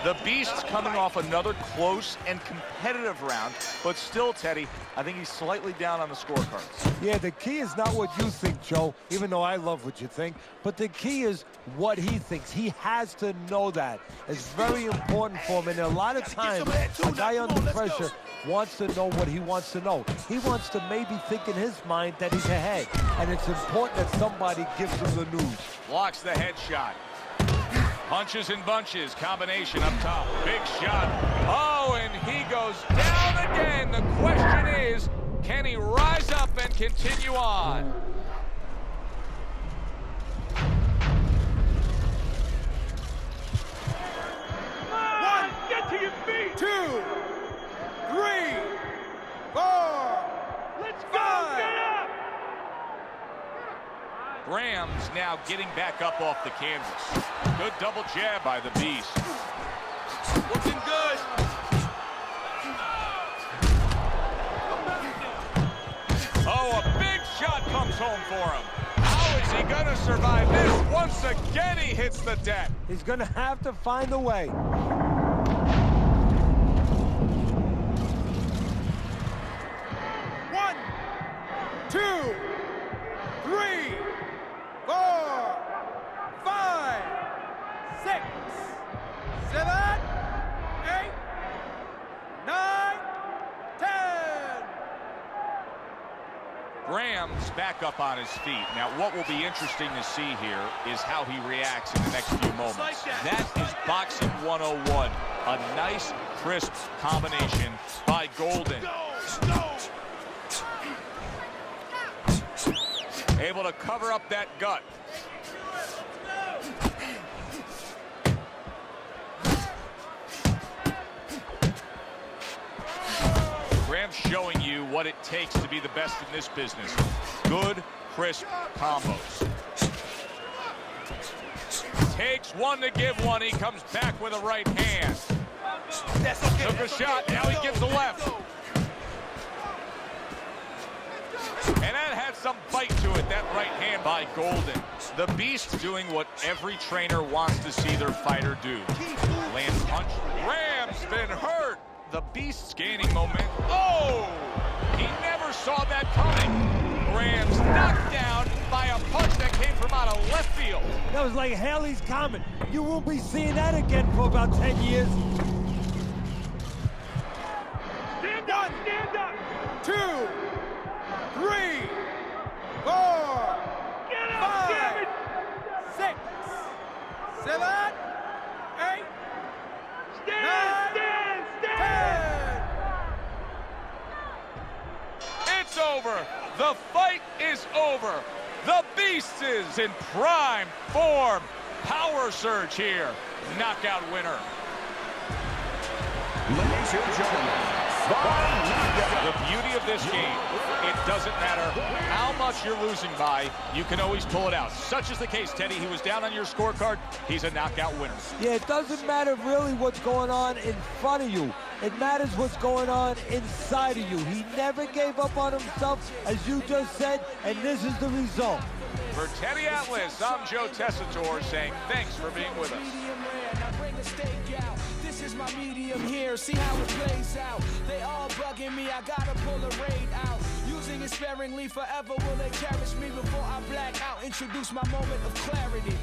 The Beast's coming off another close and competitive round, but still, Teddy, I think he's slightly down on the scorecards. Yeah, the key is not what you think, Joe, even though I love what you think, but the key is what he thinks. He has to know that. It's very important for him, and a lot of times, a guy under pressure wants to know what he wants to know. He wants to maybe think in his mind that he's ahead, and it's important that somebody gives him the news. Blocks the headshot. Punches and bunches, combination up top. Big shot. Oh, and he goes down again. The question is, can he rise up and continue on? One, get to your feet. 2, 3, 4. Let's go. Get up. Graham's now getting back up off the canvas. Good double jab by the Beast. Looking good. Oh, a big shot comes home for him. How is he going to survive this? Once again, he hits the deck. He's going to have to find a way. 1, 2, 3, 4, 5, 6, 7, 8, 9, 10. Graham's back up on his feet. Now, what will be interesting to see here is how he reacts in the next few moments. That is boxing 101. A nice, crisp combination by Golden. Able to cover up that gut. Graham's showing you what it takes to be the best in this business. Good, crisp combos. Takes one to give one. He comes back with a right hand. Took a shot. Now he gives the left. And that had some bite to it, that right hand by Golden. The Beast doing what every trainer wants to see their fighter do. Lands punch. Graham's been hurt. The Beast's gaining momentum. Oh! He never saw that coming. Graham's knocked down by a punch that came from out of left field. That was like Haley's Comet. You won't be seeing that again for about 10 years. Stand up, stand up. 2, 3, 4, 5, 6, 7, 8, 9, 10. It's over. The fight is over. The Beast is in prime form. Power surge here. Knockout winner. Ladies and gentlemen, The beauty of this game, it doesn't matter how much you're losing by, you can always pull it out. Such is the case, Teddy. He was down on your scorecard. He's a knockout winner. Yeah, it doesn't matter really what's going on in front of you. It matters what's going on inside of you. He never gave up on himself, as you just said, and this is the result. For Teddy Atlas, I'm Joe Tessitore saying thanks for being with us. Medium rare, now bring the steak out. This is my medium here, see how it plays out. They all bugging me, I gotta pull a raid out. Using it sparingly, forever will they cherish me before I black out. Introduce my moment of clarity.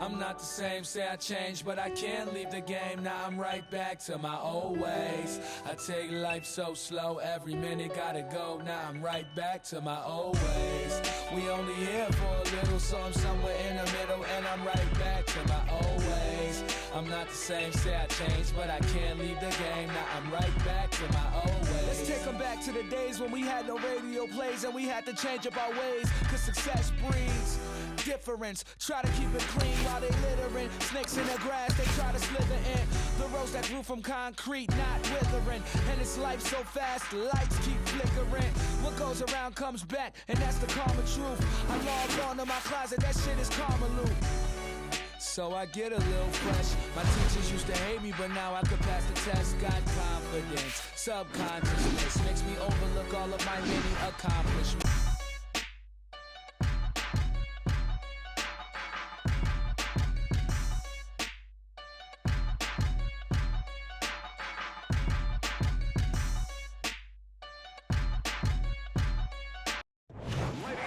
I'm not the same, say I changed, but I can't leave the game. Now I'm right back to my old ways. I take life so slow, every minute gotta go. Now I'm right back to my old ways. We only here for a little, so I'm somewhere in the middle, and I'm right back to my old ways. I'm not the same, say I changed, but I can't leave the game. Now I'm right back to my old ways. Let's take them back to the days when we had no radio plays and we had to change up our ways, cause success breeds difference. Try to keep it clean while they littering. Snakes in the grass, they try to slither in. The rose that grew from concrete, not withering. And it's life so fast, the lights keep flickering. What goes around comes back, and that's the karma truth. I log on to my closet, that shit is karma loop. So I get a little fresh. My teachers used to hate me, but now I could pass the test. Got confidence, subconsciousness makes me overlook all of my many accomplishments.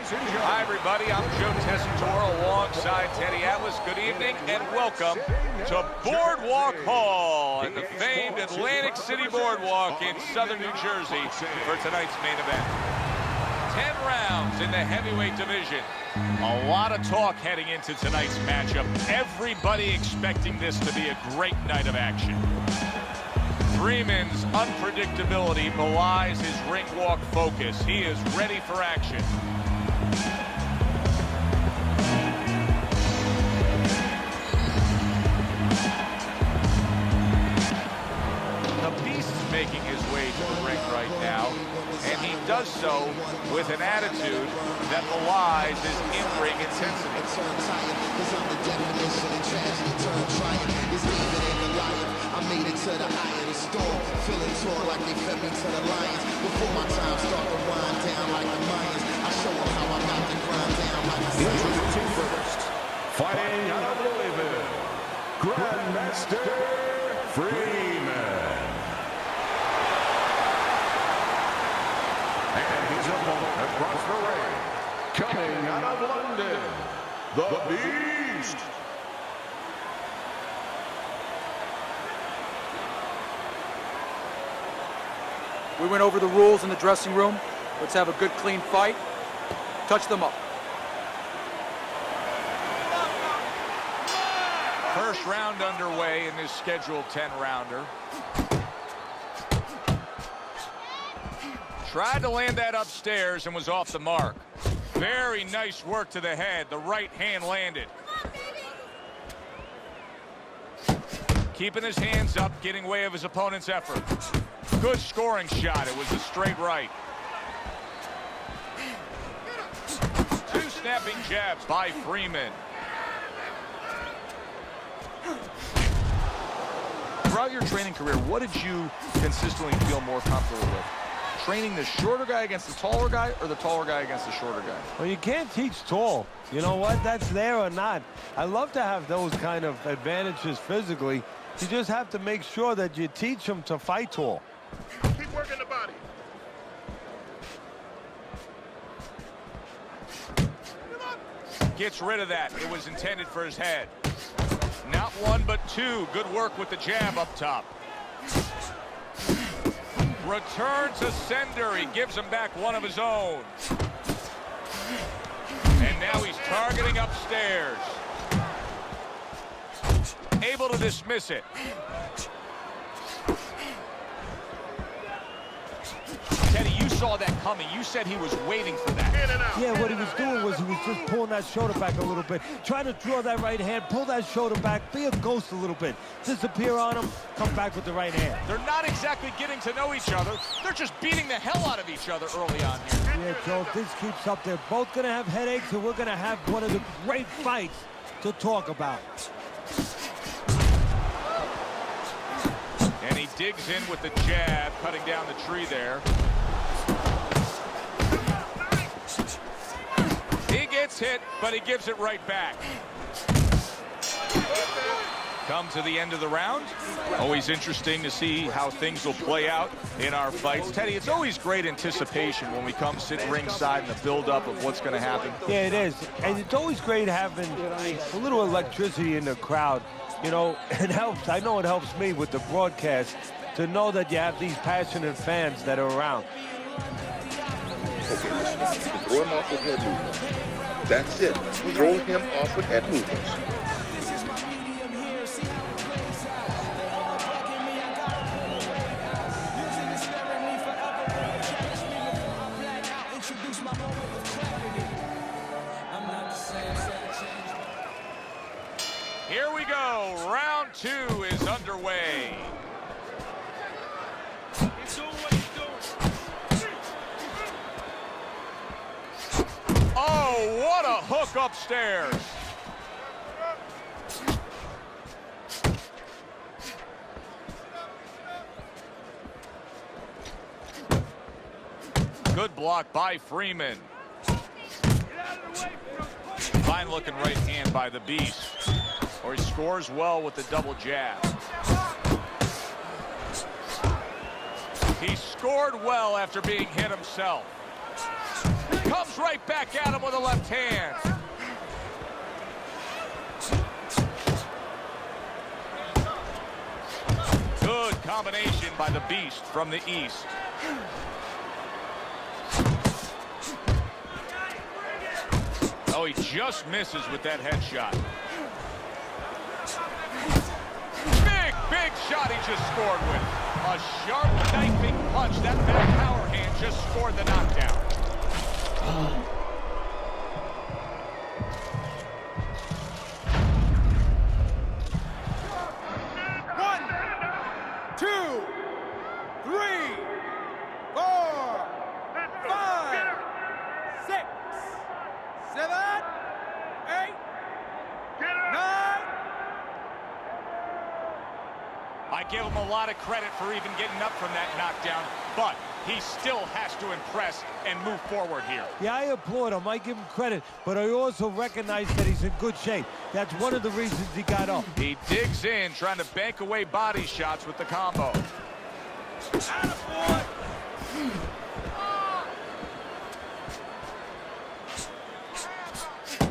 Hi, everybody. I'm Joe Tessitore alongside Teddy Atlas. Good evening and welcome to Boardwalk Hall and the famed Atlantic City Boardwalk in southern New Jersey for tonight's main event. 10 rounds in the heavyweight division. A lot of talk heading into tonight's matchup. Everybody expecting this to be a great night of action. Freeman's unpredictability belies his ring walk focus. He is ready for action. The Beast is making his way to the ring right now, and he does so with an attitude that belies his in-ring intensity. I made it to the eye of the storm, feeling torn like they fed me to the lions. Before my time start to wind down like the Mayans, I show them how I'm about to grind down like the Introducing first, fighting out of Louisville, Grandmaster Freeman. And his opponent across the ring, coming out of London, the Beast. We went over the rules in the dressing room. Let's have a good, clean fight. Touch them up. First round underway in this scheduled 10-rounder. Tried to land that upstairs and was off the mark. Very nice work to the head. The right hand landed. Keeping his hands up, getting way of his opponent's effort. Good scoring shot. It was a straight right. Two snapping jabs by Freeman. Throughout your training career, what did you consistently feel more comfortable with? Training the shorter guy against the taller guy, or the taller guy against the shorter guy? Well, you can't teach tall. You know what? That's there or not. I love to have those kind of advantages physically. You just have to make sure that you teach them to fight tall. Keep working the body. Gets rid of that. It was intended for his head. Not one, but two. Good work with the jab up top. Return to sender. He gives him back one of his own. And now he's targeting upstairs. Able to dismiss it. Teddy, you saw that coming. You said he was waiting for that. Yeah, what he was doing was he was just pulling that shoulder back a little bit, trying to draw that right hand, pull that shoulder back, be a ghost a little bit, disappear on him, come back with the right hand. They're not exactly getting to know each other. They're just beating the hell out of each other early on here. Yeah, Joe, if this keeps up, they're both going to have headaches, and we're going to have one of the great fights to talk about. And he digs in with the jab, cutting down the tree there. He gets hit, but he gives it right back. Come to the end of the round. Always interesting to see how things will play out in our fights. Teddy, it's always great anticipation when we come sit ringside and the build-up of what's going to happen. Yeah, it is. And it's always great having a little electricity in the crowd. You know, it helps. I know it helps me with the broadcast to know that you have these passionate fans that are around. Okay, listen, throw him off with head movements. That's it. Throw him off with head movements. Here we go. Round two is underway. Oh, what a hook upstairs. Good block by Freeman. Fine looking right hand by the Beast. Or he scores well with the double jab. He scored well after being hit himself. Comes right back at him with a left hand. Good combination by the Beast from the East. Oh, he just misses with that headshot. Big shot he just scored with. A sharp knifing punch. That back power hand just scored the knockdown. One, two, three, four, five, 6, 7, 8, 9. I give him a lot of credit for even getting up from that knockdown, but he still has to impress and move forward here. Yeah, I applaud him. I give him credit, but I also recognize that he's in good shape. That's one of the reasons he got up. He digs in, trying to bank away body shots with the combo. Attaboy!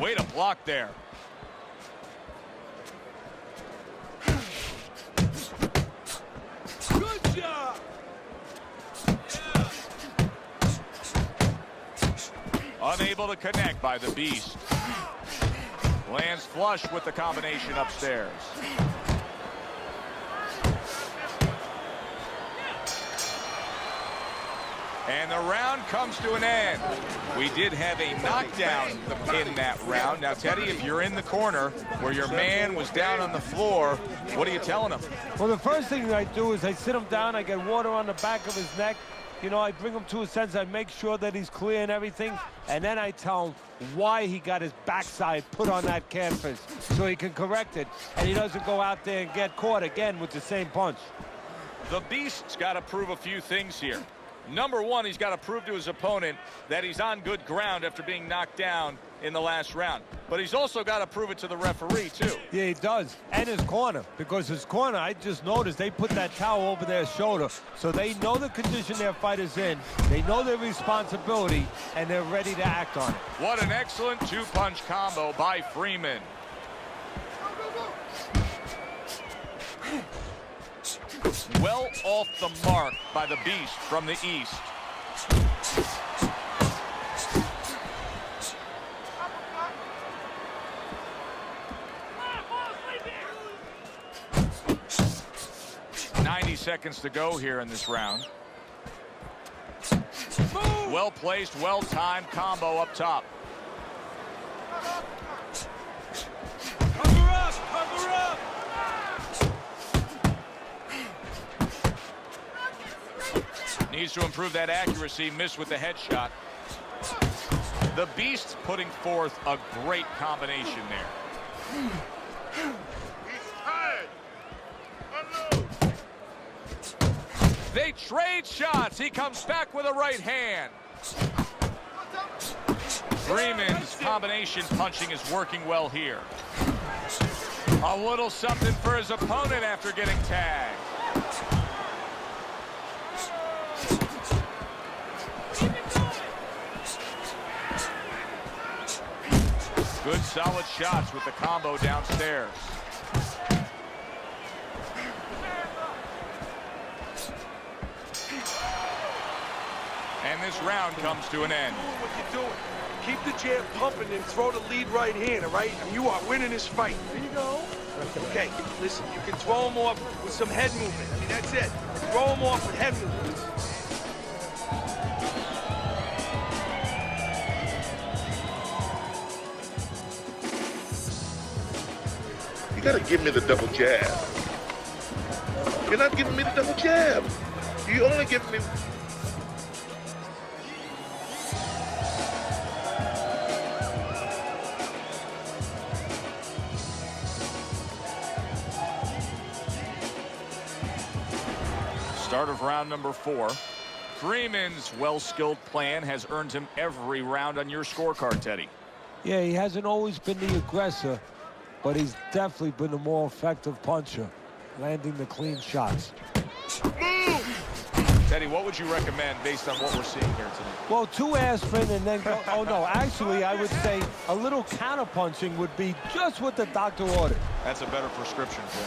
Way to block there. Good job! Yeah. Unable to connect by the Beast. Lands flush with the combination upstairs. And the round comes to an end. We did have a knockdown in that round. Now, Teddy, if you're in the corner where your man was down on the floor, what are you telling him? Well, the first thing I do is I sit him down, I get water on the back of his neck. You know, I bring him to a sense, I make sure that he's clear and everything, and then I tell him why he got his backside put on that canvas so he can correct it, and he doesn't go out there and get caught again with the same punch. The Beast's got to prove a few things here. Number one, he's got to prove to his opponent that he's on good ground after being knocked down in the last round. But he's also got to prove it to the referee, too. Yeah, he does. And his corner. Because his corner, I just noticed, they put that towel over their shoulder. So they know the condition their fighter's in. They know their responsibility, and they're ready to act on it. What an excellent two-punch combo by Freeman. Well off the mark by the Beast from the East. Seconds to go here in this round. Well placed, well timed combo up top. Cover up! Cover up! Needs to improve that accuracy. Missed with the headshot. The Beast putting forth a great combination there. They trade shots. He comes back with a right hand. Freeman's combination punching is working well here. A little something for his opponent after getting tagged. Good solid shots with the combo downstairs. And this round comes to an end. What you're doing. Keep the jab pumping and throw the lead right hand, all right? And you are winning this fight. There you go. Okay, listen, you can throw him off with some head movement. I mean, that's it. Throw him off with head movement. You gotta give me the double jab. You're not giving me the double jab. You only give me... Start of round number 4. Freeman's well-skilled plan has earned him every round on your scorecard, Teddy. Yeah, he hasn't always been the aggressor, but he's definitely been the more effective puncher, landing the clean shots. Teddy Teddy, what would you recommend based on what we're seeing here tonight? Well, 2 aspirin and then go, oh no, actually I would say a little counterpunching would be just what the doctor ordered. That's a better prescription for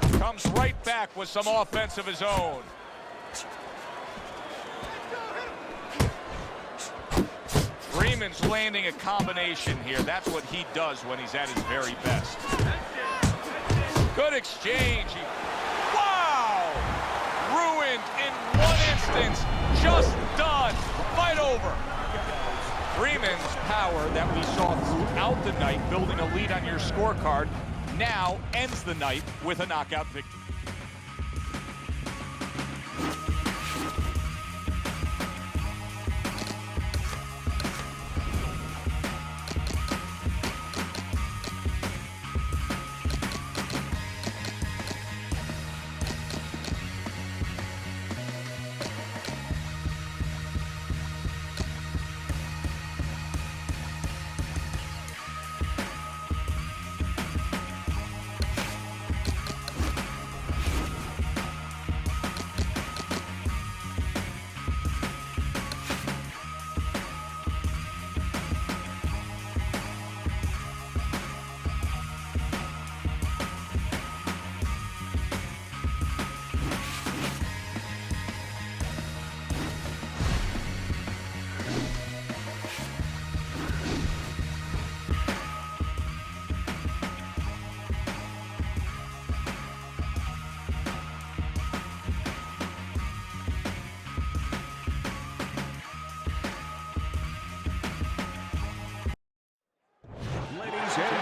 him. Comes right back with some offense of his own. Freeman's landing a combination here. That's what he does when he's at his very best. Good exchange. Wow! Ruined in one instance. Just done. Fight over. Freeman's power that we saw throughout the night, building a lead on your scorecard, now ends the night with a knockout victory.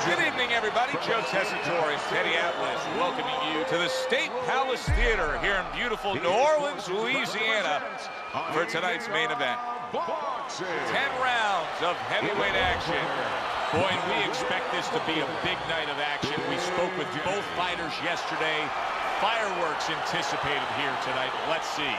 Good evening, everybody. Joe Tessitore and Teddy Atlas welcoming you to the State Palace Theater here in beautiful New Orleans, Louisiana for tonight's main event. 10 rounds of heavyweight action. Boy, and we expect this to be a big night of action. We spoke with both fighters yesterday. Fireworks anticipated here tonight. Let's see.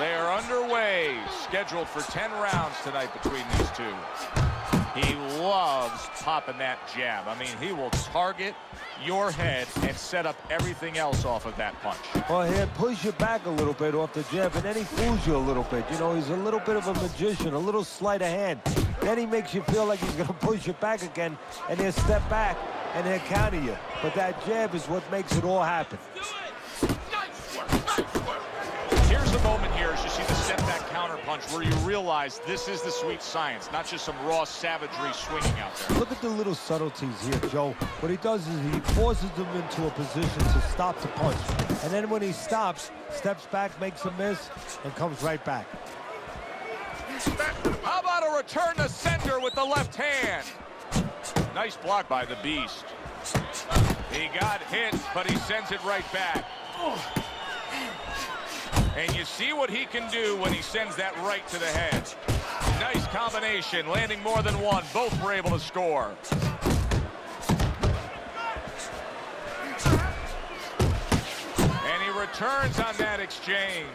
They are underway, scheduled for 10 rounds tonight between these two. He loves popping that jab. I mean, he will target your head and set up everything else off of that punch. Well, he'll push you back a little bit off the jab, and then he fools you a little bit. You know, he's a little bit of a magician, a little sleight of hand. Then he makes you feel like he's going to push you back again, and he'll step back, and he'll counter you. But that jab is what makes it all happen. Here's a moment here as you see the step back counter punch where you realize this is the sweet science, not just some raw savagery swinging out there. Look at the little subtleties here, Joe. What he does is he forces them into a position to stop the punch. And then when he stops, steps back, makes a miss, and comes right back. How about a return to sender with the left hand? Nice block by the Beast. He got hit, but he sends it right back. And you see what he can do when he sends that right to the head. Nice combination, landing more than one. Both were able to score. And he returns on that exchange.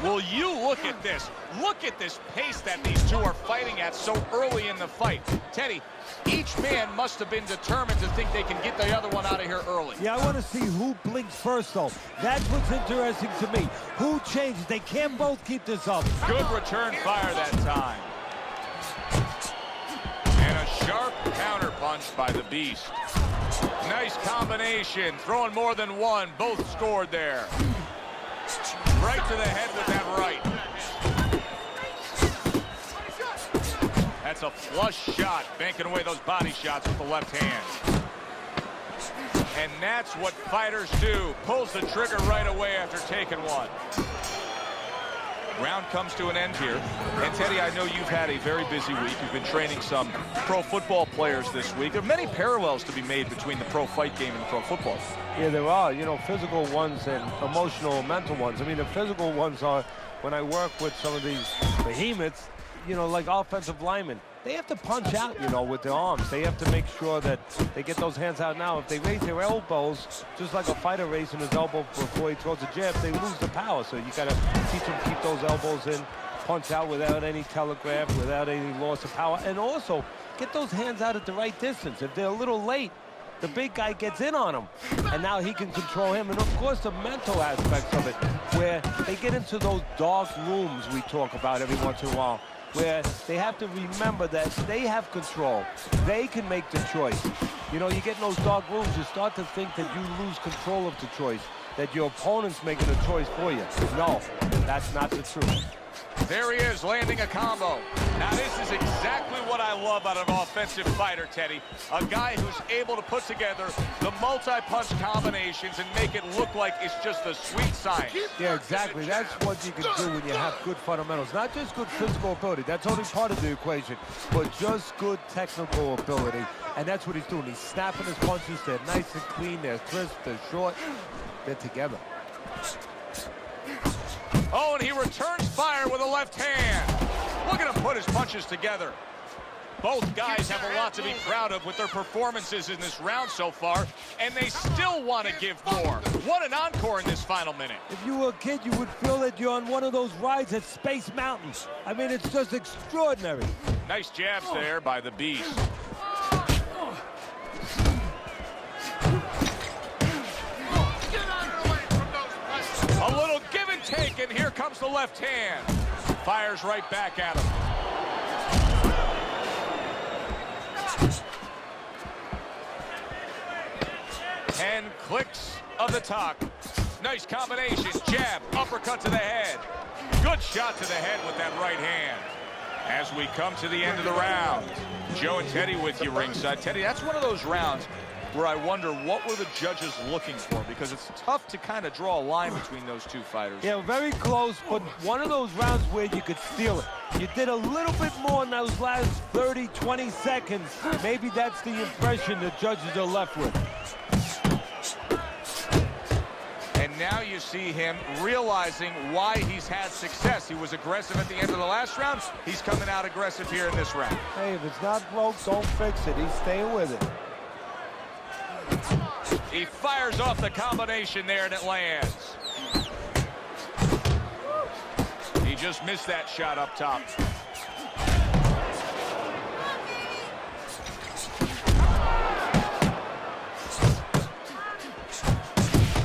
Will you look at this? Look at this pace that these two are fighting at so early in the fight. Teddy, each man must have been determined to think they can get the other one out of here early. Yeah, I want to see who blinks first, though. That's what's interesting to me. Who changes? They can't both keep this up. Good return fire that time. And a sharp counter punch by the Beast. Nice combination, throwing more than one. Both scored there. Right to the head with that right. That's a flush shot, banking away those body shots with the left hand. And that's what fighters do. Pulls the trigger right away after taking one. Round comes to an end here. And Teddy, I know you've had a very busy week. You've been training some pro football players this week. There are many parallels to be made between the pro fight game and the pro football. Yeah, there are, you know, physical ones and emotional, mental ones. I mean, the physical ones are when I work with some of these behemoths, you know, like offensive linemen. They have to punch out, you know, with their arms. They have to make sure that they get those hands out now. If they raise their elbows, just like a fighter raising his elbow before he throws a jab, they lose the power. So you got to teach them to keep those elbows in punch out without any telegraph, without any loss of power. And also, get those hands out at the right distance. If they're a little late, the big guy gets in on him, and now he can control him. And of course, the mental aspects of it, where they get into those dark rooms we talk about every once in a while, where they have to remember that they have control. They can make the choice. You know, you get in those dark rooms, you start to think that you lose control of the choice, that your opponent's making a choice for you. No, that's not the truth. There he is, landing a combo. Now, this is exactly what I love out of an offensive fighter, Teddy. A guy who's able to put together the multi-punch combinations and make it look like it's just a sweet science. Yeah, exactly. That's what you can do when you have good fundamentals. Not just good physical ability. That's only part of the equation, but just good technical ability. And that's what he's doing. He's snapping his punches. They're nice and clean. They're crisp. They're short. They're together. Oh, and he returns fire with a left hand. Look at him put his punches together. Both guys have a lot to be proud of with their performances in this round so far, and they still want to give more. What an encore in this final minute. If you were a kid, you would feel that you're on one of those rides at Space Mountain. I mean, it's just extraordinary. Nice jabs there by the Beast. A little give and take, and here comes the left hand. Fires right back at him. 10 clicks of the top. Nice combination. Jab, uppercut to the head. Good shot to the head with that right hand. As we come to the end of the round, Joe and Teddy with you ringside. Teddy, that's one of those rounds where I wonder what were the judges looking for, because it's tough to kind of draw a line between those two fighters. Yeah, very close, but one of those rounds where you could steal it. You did a little bit more in those last 30, 20 seconds. Maybe that's the impression the judges are left with. And now you see him realizing why he's had success. He was aggressive at the end of the last round. He's coming out aggressive here in this round. Hey, if it's not broke, don't fix it. He's staying with it. He fires off the combination there, and it lands. He just missed that shot up top.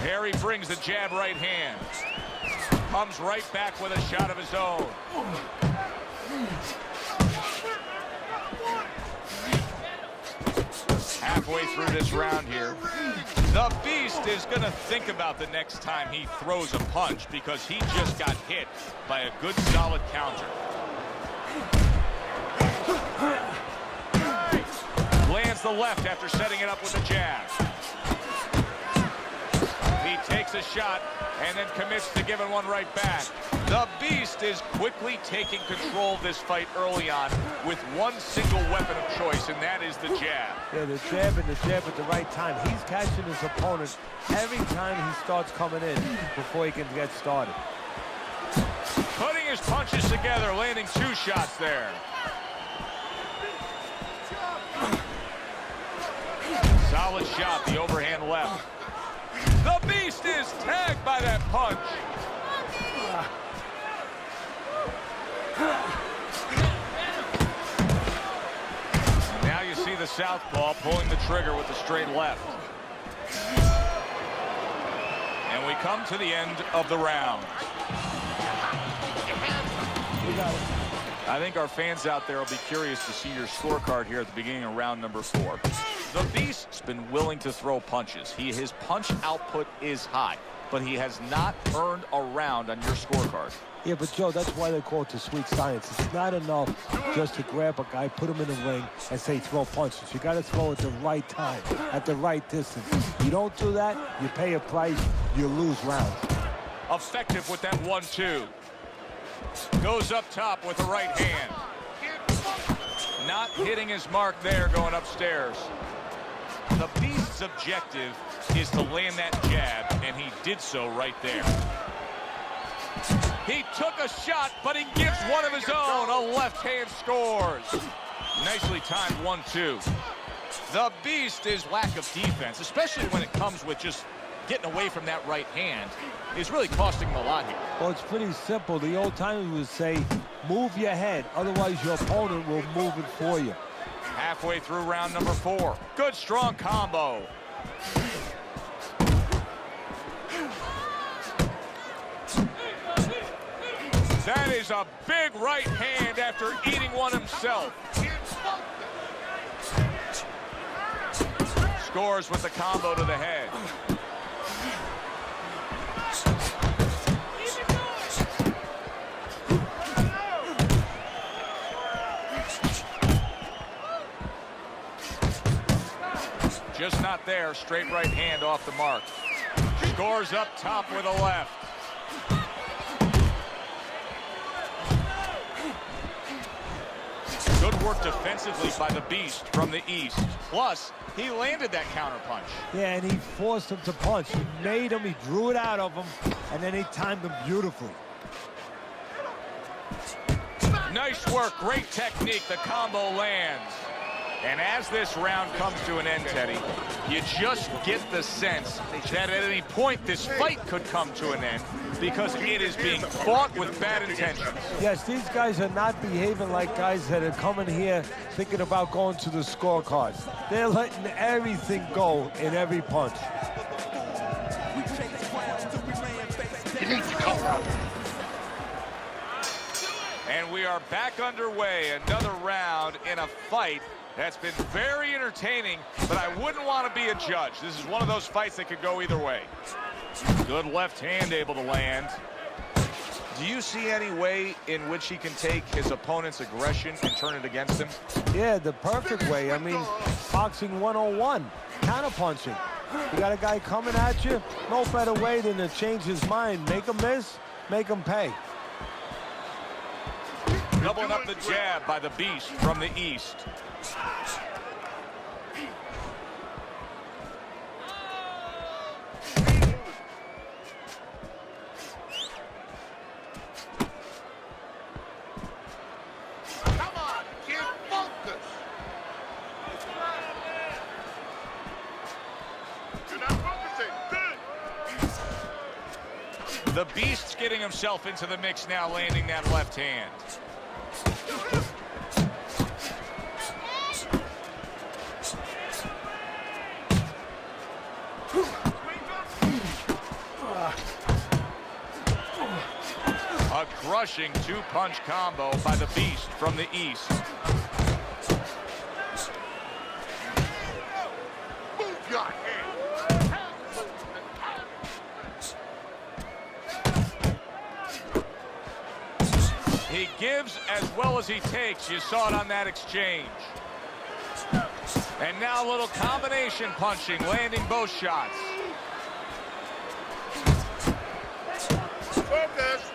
Harry brings the jab right hand. Comes right back with a shot of his own. Halfway through this round here, the Beast is going to think about the next time he throws a punch, because he just got hit by a good solid counter. Lands the left after setting it up with a jab. He takes a shot and then commits to giving one right back. The Beast is quickly taking control of this fight early on with one single weapon of choice, and that is the jab. Yeah, the jab and the jab at the right time. He's catching his opponent every time he starts coming in before he can get started. Putting his punches together, landing 2 shots there. Solid shot, the overhand left. The Beast is tagged by that punch. Now you see the southpaw pulling the trigger with the straight left. And we come to the end of the round. I think our fans out there will be curious to see your scorecard here at the beginning of round number 4. The Beast's been willing to throw punches. His punch output is high, but he has not earned a round on your scorecard. Yeah, but Joe, that's why they call it the sweet science. It's not enough just to grab a guy, put him in the ring, and say throw punches. You got to throw at the right time, at the right distance. You don't do that, you pay a price, you lose rounds. Effective with that 1-2. Goes up top with the right hand. Not hitting his mark there, going upstairs. The Beast's objective is to land that jab, and he did so right there. He took a shot, but he gives one of his own. A left hand scores. Nicely timed 1-2. The Beast is lack of defense, especially when it comes with just getting away from that right hand is really costing him a lot here. Well, it's pretty simple. The old timers would say, move your head, otherwise your opponent will move it for you. Halfway through round number 4. Good, strong combo. That is a big right hand after eating one himself. Scores with the combo to the head. Just not there. Straight right hand off the mark. Scores up top with a left. Good work defensively by the Beast from the East. Plus, he landed that counter punch. Yeah, and he forced him to punch. He made him, he drew it out of him, and then he timed him beautifully. Nice work, great technique. The combo lands. And as this round comes to an end, Teddy, you just get the sense that at any point this fight could come to an end because it is being fought with bad intentions. Yes, these guys are not behaving like guys that are coming here thinking about going to the scorecards. They're letting everything go in every punch. And we are back underway. Another round in a fight that's been very entertaining, but I wouldn't want to be a judge. This is one of those fights that could go either way. Good left hand able to land. Do you see any way in which he can take his opponent's aggression and turn it against him? Yeah, the perfect way. I mean, boxing 101, counter-punching. You got a guy coming at you, no better way than to change his mind. Make him miss, make him pay. Doubling up the jab by the Beast from the East. The Beast's getting himself into the mix now, landing that left hand. A crushing two-punch combo by the Beast from the East. Move your hand. He gives as well as he takes. You saw it on that exchange. And now a little combination punching, landing both shots. Focus.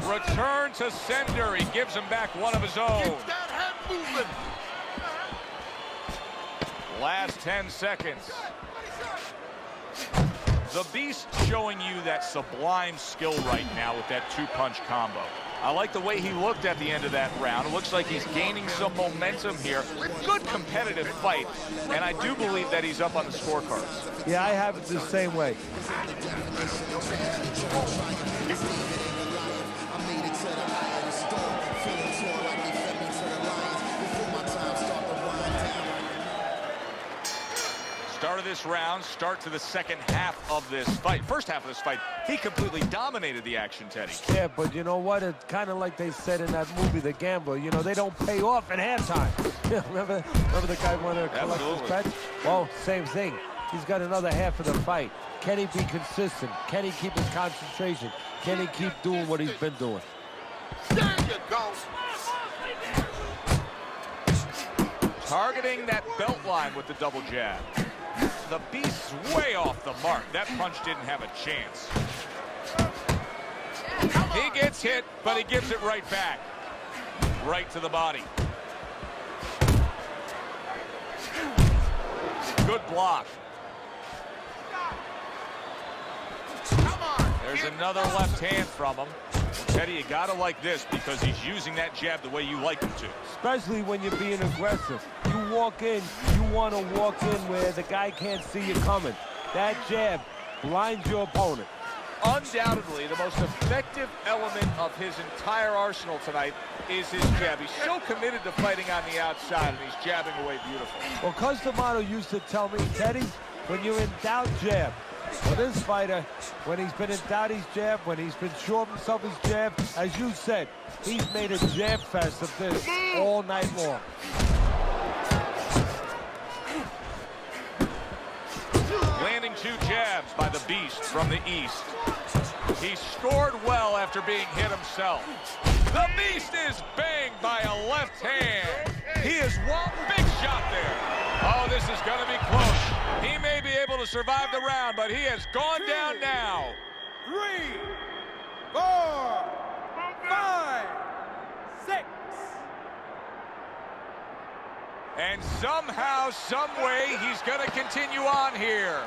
Return to sender. He gives him back one of his own. Keep that head moving. Last 10 seconds. The Beast showing you that sublime skill right now with that two-punch combo. I like the way he looked at the end of that round. It looks like he's gaining some momentum here. Good competitive fight, and I do believe that he's up on the scorecards. Yeah, I have it the same way. Start of this round, start to the second half of this fight. First half of this fight, he completely dominated the action, Teddy. Yeah, but you know what? It's kind of like they said in that movie, The Gambler. You know, they don't pay off at halftime. remember the guy wanted to collect his bets? Well, same thing. He's got another half of the fight. Can he be consistent? Can he keep his concentration? Can he keep doing what he's been doing? There you go. Targeting that belt line with the double jab. The Beast's way off the mark. That punch didn't have a chance. He gets hit, but he gives it right back. Right to the body. Good block. There's another left hand from him. Teddy, you gotta like this because he's using that jab the way you like him to. Especially when you're being aggressive. You walk in, you want to walk in where the guy can't see you coming. That jab blinds your opponent. Undoubtedly, the most effective element of his entire arsenal tonight is his jab. He's so committed to fighting on the outside, and he's jabbing away beautiful. Well, Cus D'Amato used to tell me, Teddy, when you're in doubt, jab. Well, this fighter, when he's been in doubt, he's jab. When he's been sure of himself, his jab. As you said, he's made a jab fest of this all night long. Landing 2 jabs by the Beast from the East. He scored well after being hit himself. The Beast is banged by a left hand. He is one big shot there. Oh, this is going to be close. He may be able to survive the round, but he has gone down now. 3, 4, 5, 6. And somehow, some way, he's going to continue on here.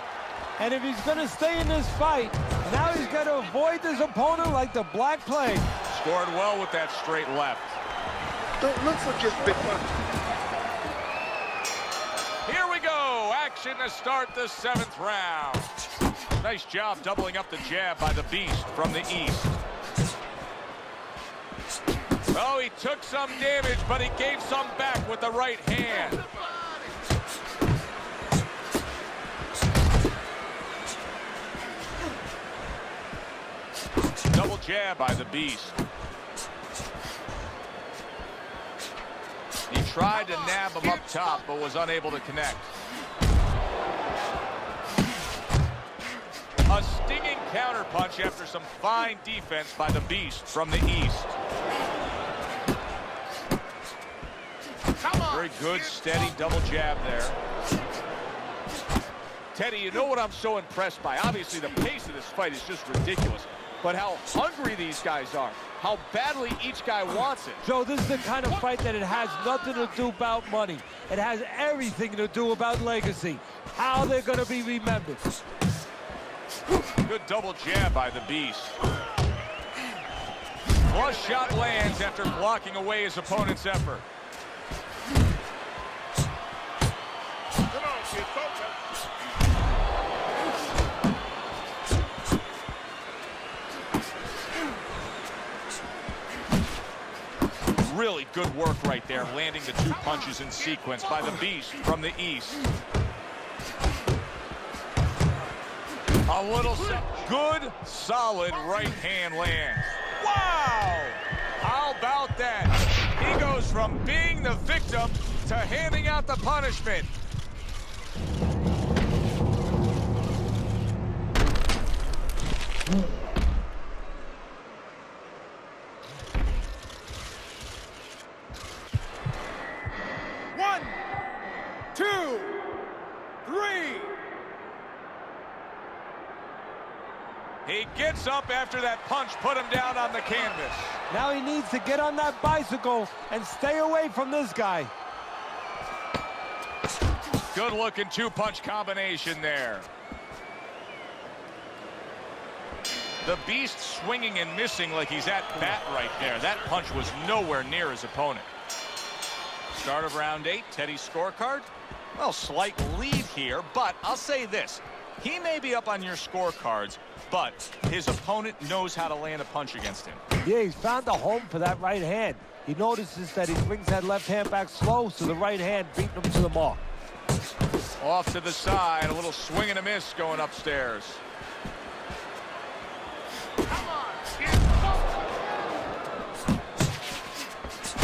And if he's going to stay in this fight, now he's got to avoid his opponent like the Black Plague. Scored well with that straight left. Don't look for just big punches. Here we go. Action to start the 7th round. Nice job doubling up the jab by the Beast from the East. Oh, he took some damage, but he gave some back with the right hand. Double jab by the Beast. He tried to nab him up top, but was unable to connect. A stinging counterpunch after some fine defense by the Beast from the East. Very good, steady double jab there. Teddy, you know what I'm so impressed by? Obviously, the pace of this fight is just ridiculous. But how hungry these guys are. How badly each guy wants it. Joe, this is the kind of fight that it has nothing to do about money. It has everything to do about legacy. How they're going to be remembered. Good double jab by the Beast. Flush shot lands after blocking away his opponent's effort. Come on, kid, focus. Really good work right there, landing the 2 punches in sequence by the Beast from the East. A little good, solid right hand lands. Wow! How about that? He goes from being the victim to handing out the punishment. One, 2, 3. He gets up after that punch put him down on the canvas. Now he needs to get on that bicycle and stay away from this guy. Good looking 2-punch combination there. The Beast swinging and missing like he's at bat right there. That punch was nowhere near his opponent. Start of round 8, Teddy's scorecard. Well, slight lead here, but I'll say this. He may be up on your scorecards, but his opponent knows how to land a punch against him. Yeah, he's found a home for that right hand. He notices that he brings that left hand back slow, so the right hand beating him to the mark. Off to the side, a little swing and a miss going upstairs.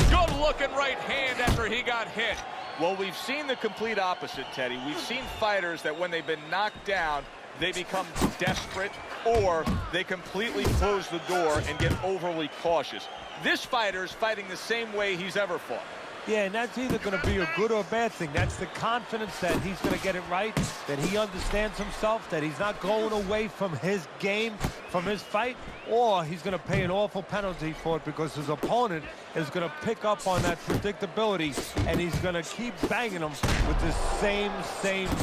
Good looking right hand after he got hit. Well, we've seen the complete opposite, Teddy. We've seen fighters that when they've been knocked down, they become desperate or they completely close the door and get overly cautious. This fighter's fighting the same way he's ever fought. Yeah, and that's either going to be a good or a bad thing. That's the confidence that he's going to get it right, that he understands himself, that he's not going away from his game, from his fight, or he's going to pay an awful penalty for it because his opponent is going to pick up on that predictability, and he's going to keep banging him with the same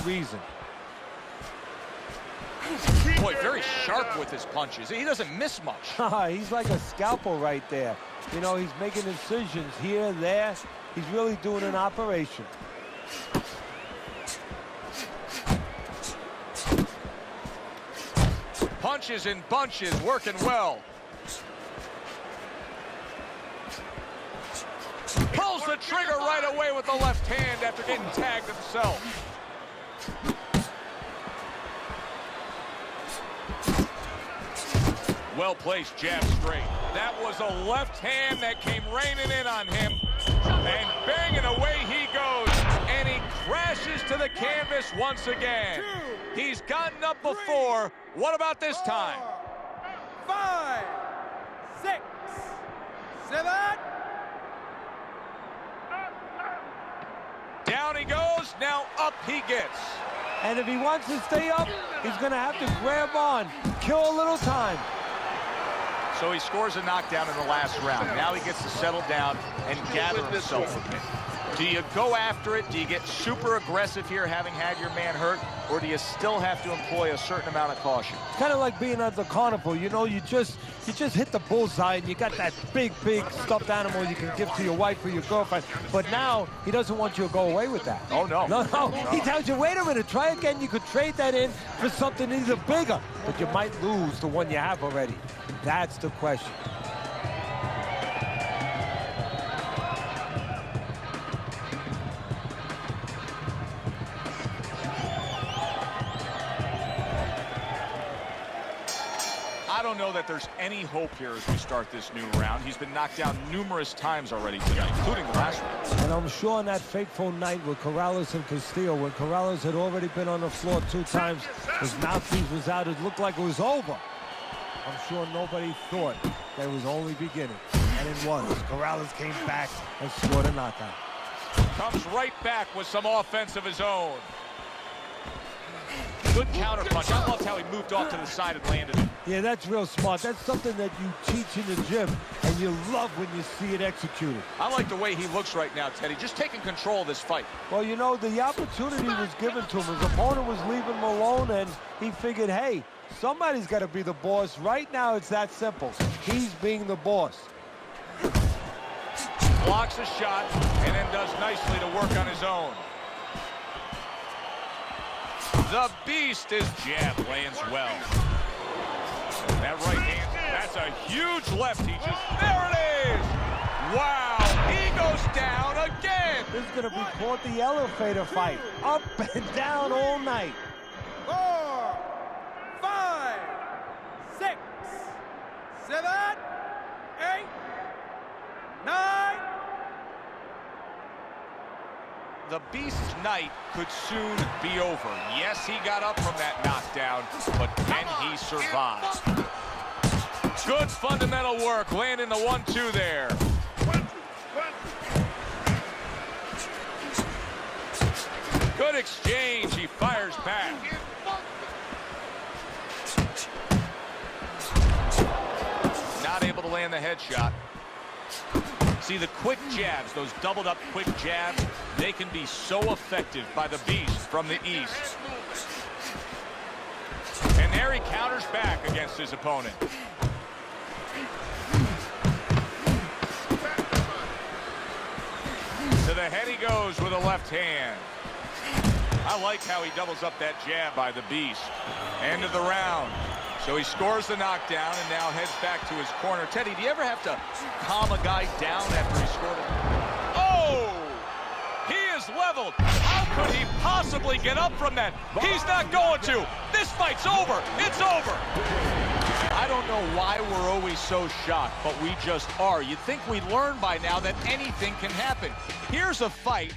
reason. Boy, very sharp with his punches. He doesn't miss much. He's like a scalpel right there. You know, he's making incisions here, there. He's really doing an operation. Punches in bunches, working well. Pulls the trigger right away with the left hand after getting tagged himself. Well-placed jab straight. That was a left hand that came raining in on him. And banging away he goes. And he crashes to the canvas once again. He's gotten up before. What about this time? 5, 6, 7. Down he goes. Now up he gets. And if he wants to stay up, he's going to have to grab on, kill a little time. So he scores a knockdown in the last round. Now he gets to settle down and gather himself a bit. Do you go after it? Do you get super aggressive here, having had your man hurt? Or do you still have to employ a certain amount of caution? It's kind of like being at the carnival. You know, you just hit the bullseye and you got that big stuffed animal you can give to your wife or your girlfriend. But now he doesn't want you to go away with that. Oh, no. No. He tells you, wait a minute, try again. You could trade that in for something either bigger, but you might lose the one you have already. That's the question. I don't know that there's any hope here as we start this new round. He's been knocked down numerous times already tonight, including the last round. And I'm sure on that fateful night with Corrales and Castillo, when Corrales had already been on the floor 2 times, his mouthpiece was out, it looked like it was over. I'm sure nobody thought that it was only beginning. And it was. Corrales came back and scored a knockout. Comes right back with some offense of his own. Good counter punch. I loved how he moved off to the side and landed it. Yeah, that's real smart. That's something that you teach in the gym, and you love when you see it executed. I like the way he looks right now, Teddy, just taking control of this fight. Well, you know, the opportunity was given to him. His opponent was leaving him alone, and he figured, hey, somebody's got to be the boss. Right now, it's that simple. He's being the boss. Blocks a shot and then does nicely to work on his own. The Beast, his jab lands well. That right hand, that's a huge left. He just, there it is! Wow, he goes down again! This is going to be called the elevator fight. Up and down all night. 4, 5, 6, 7, 8, 9. The Beast's night could soon be over. Yes, he got up from that knockdown, but can he survive? Good fundamental work, landing the 1-2 there. Good exchange, he fires back. Not able to land the headshot. See, the quick jabs, those doubled up quick jabs, they can be so effective by the Beast from the east. And there he counters back against his opponent. To the head he goes with a left hand. I like how he doubles up that jab by the Beast. End of the round. So he scores the knockdown and now heads back to his corner. Teddy, do you ever have to calm a guy down after he scored it? Oh! He is leveled. How could he possibly get up from that? He's not going to. This fight's over. It's over. I don't know why we're always so shocked, but we just are. You'd think we'd learn by now that anything can happen. Here's a fight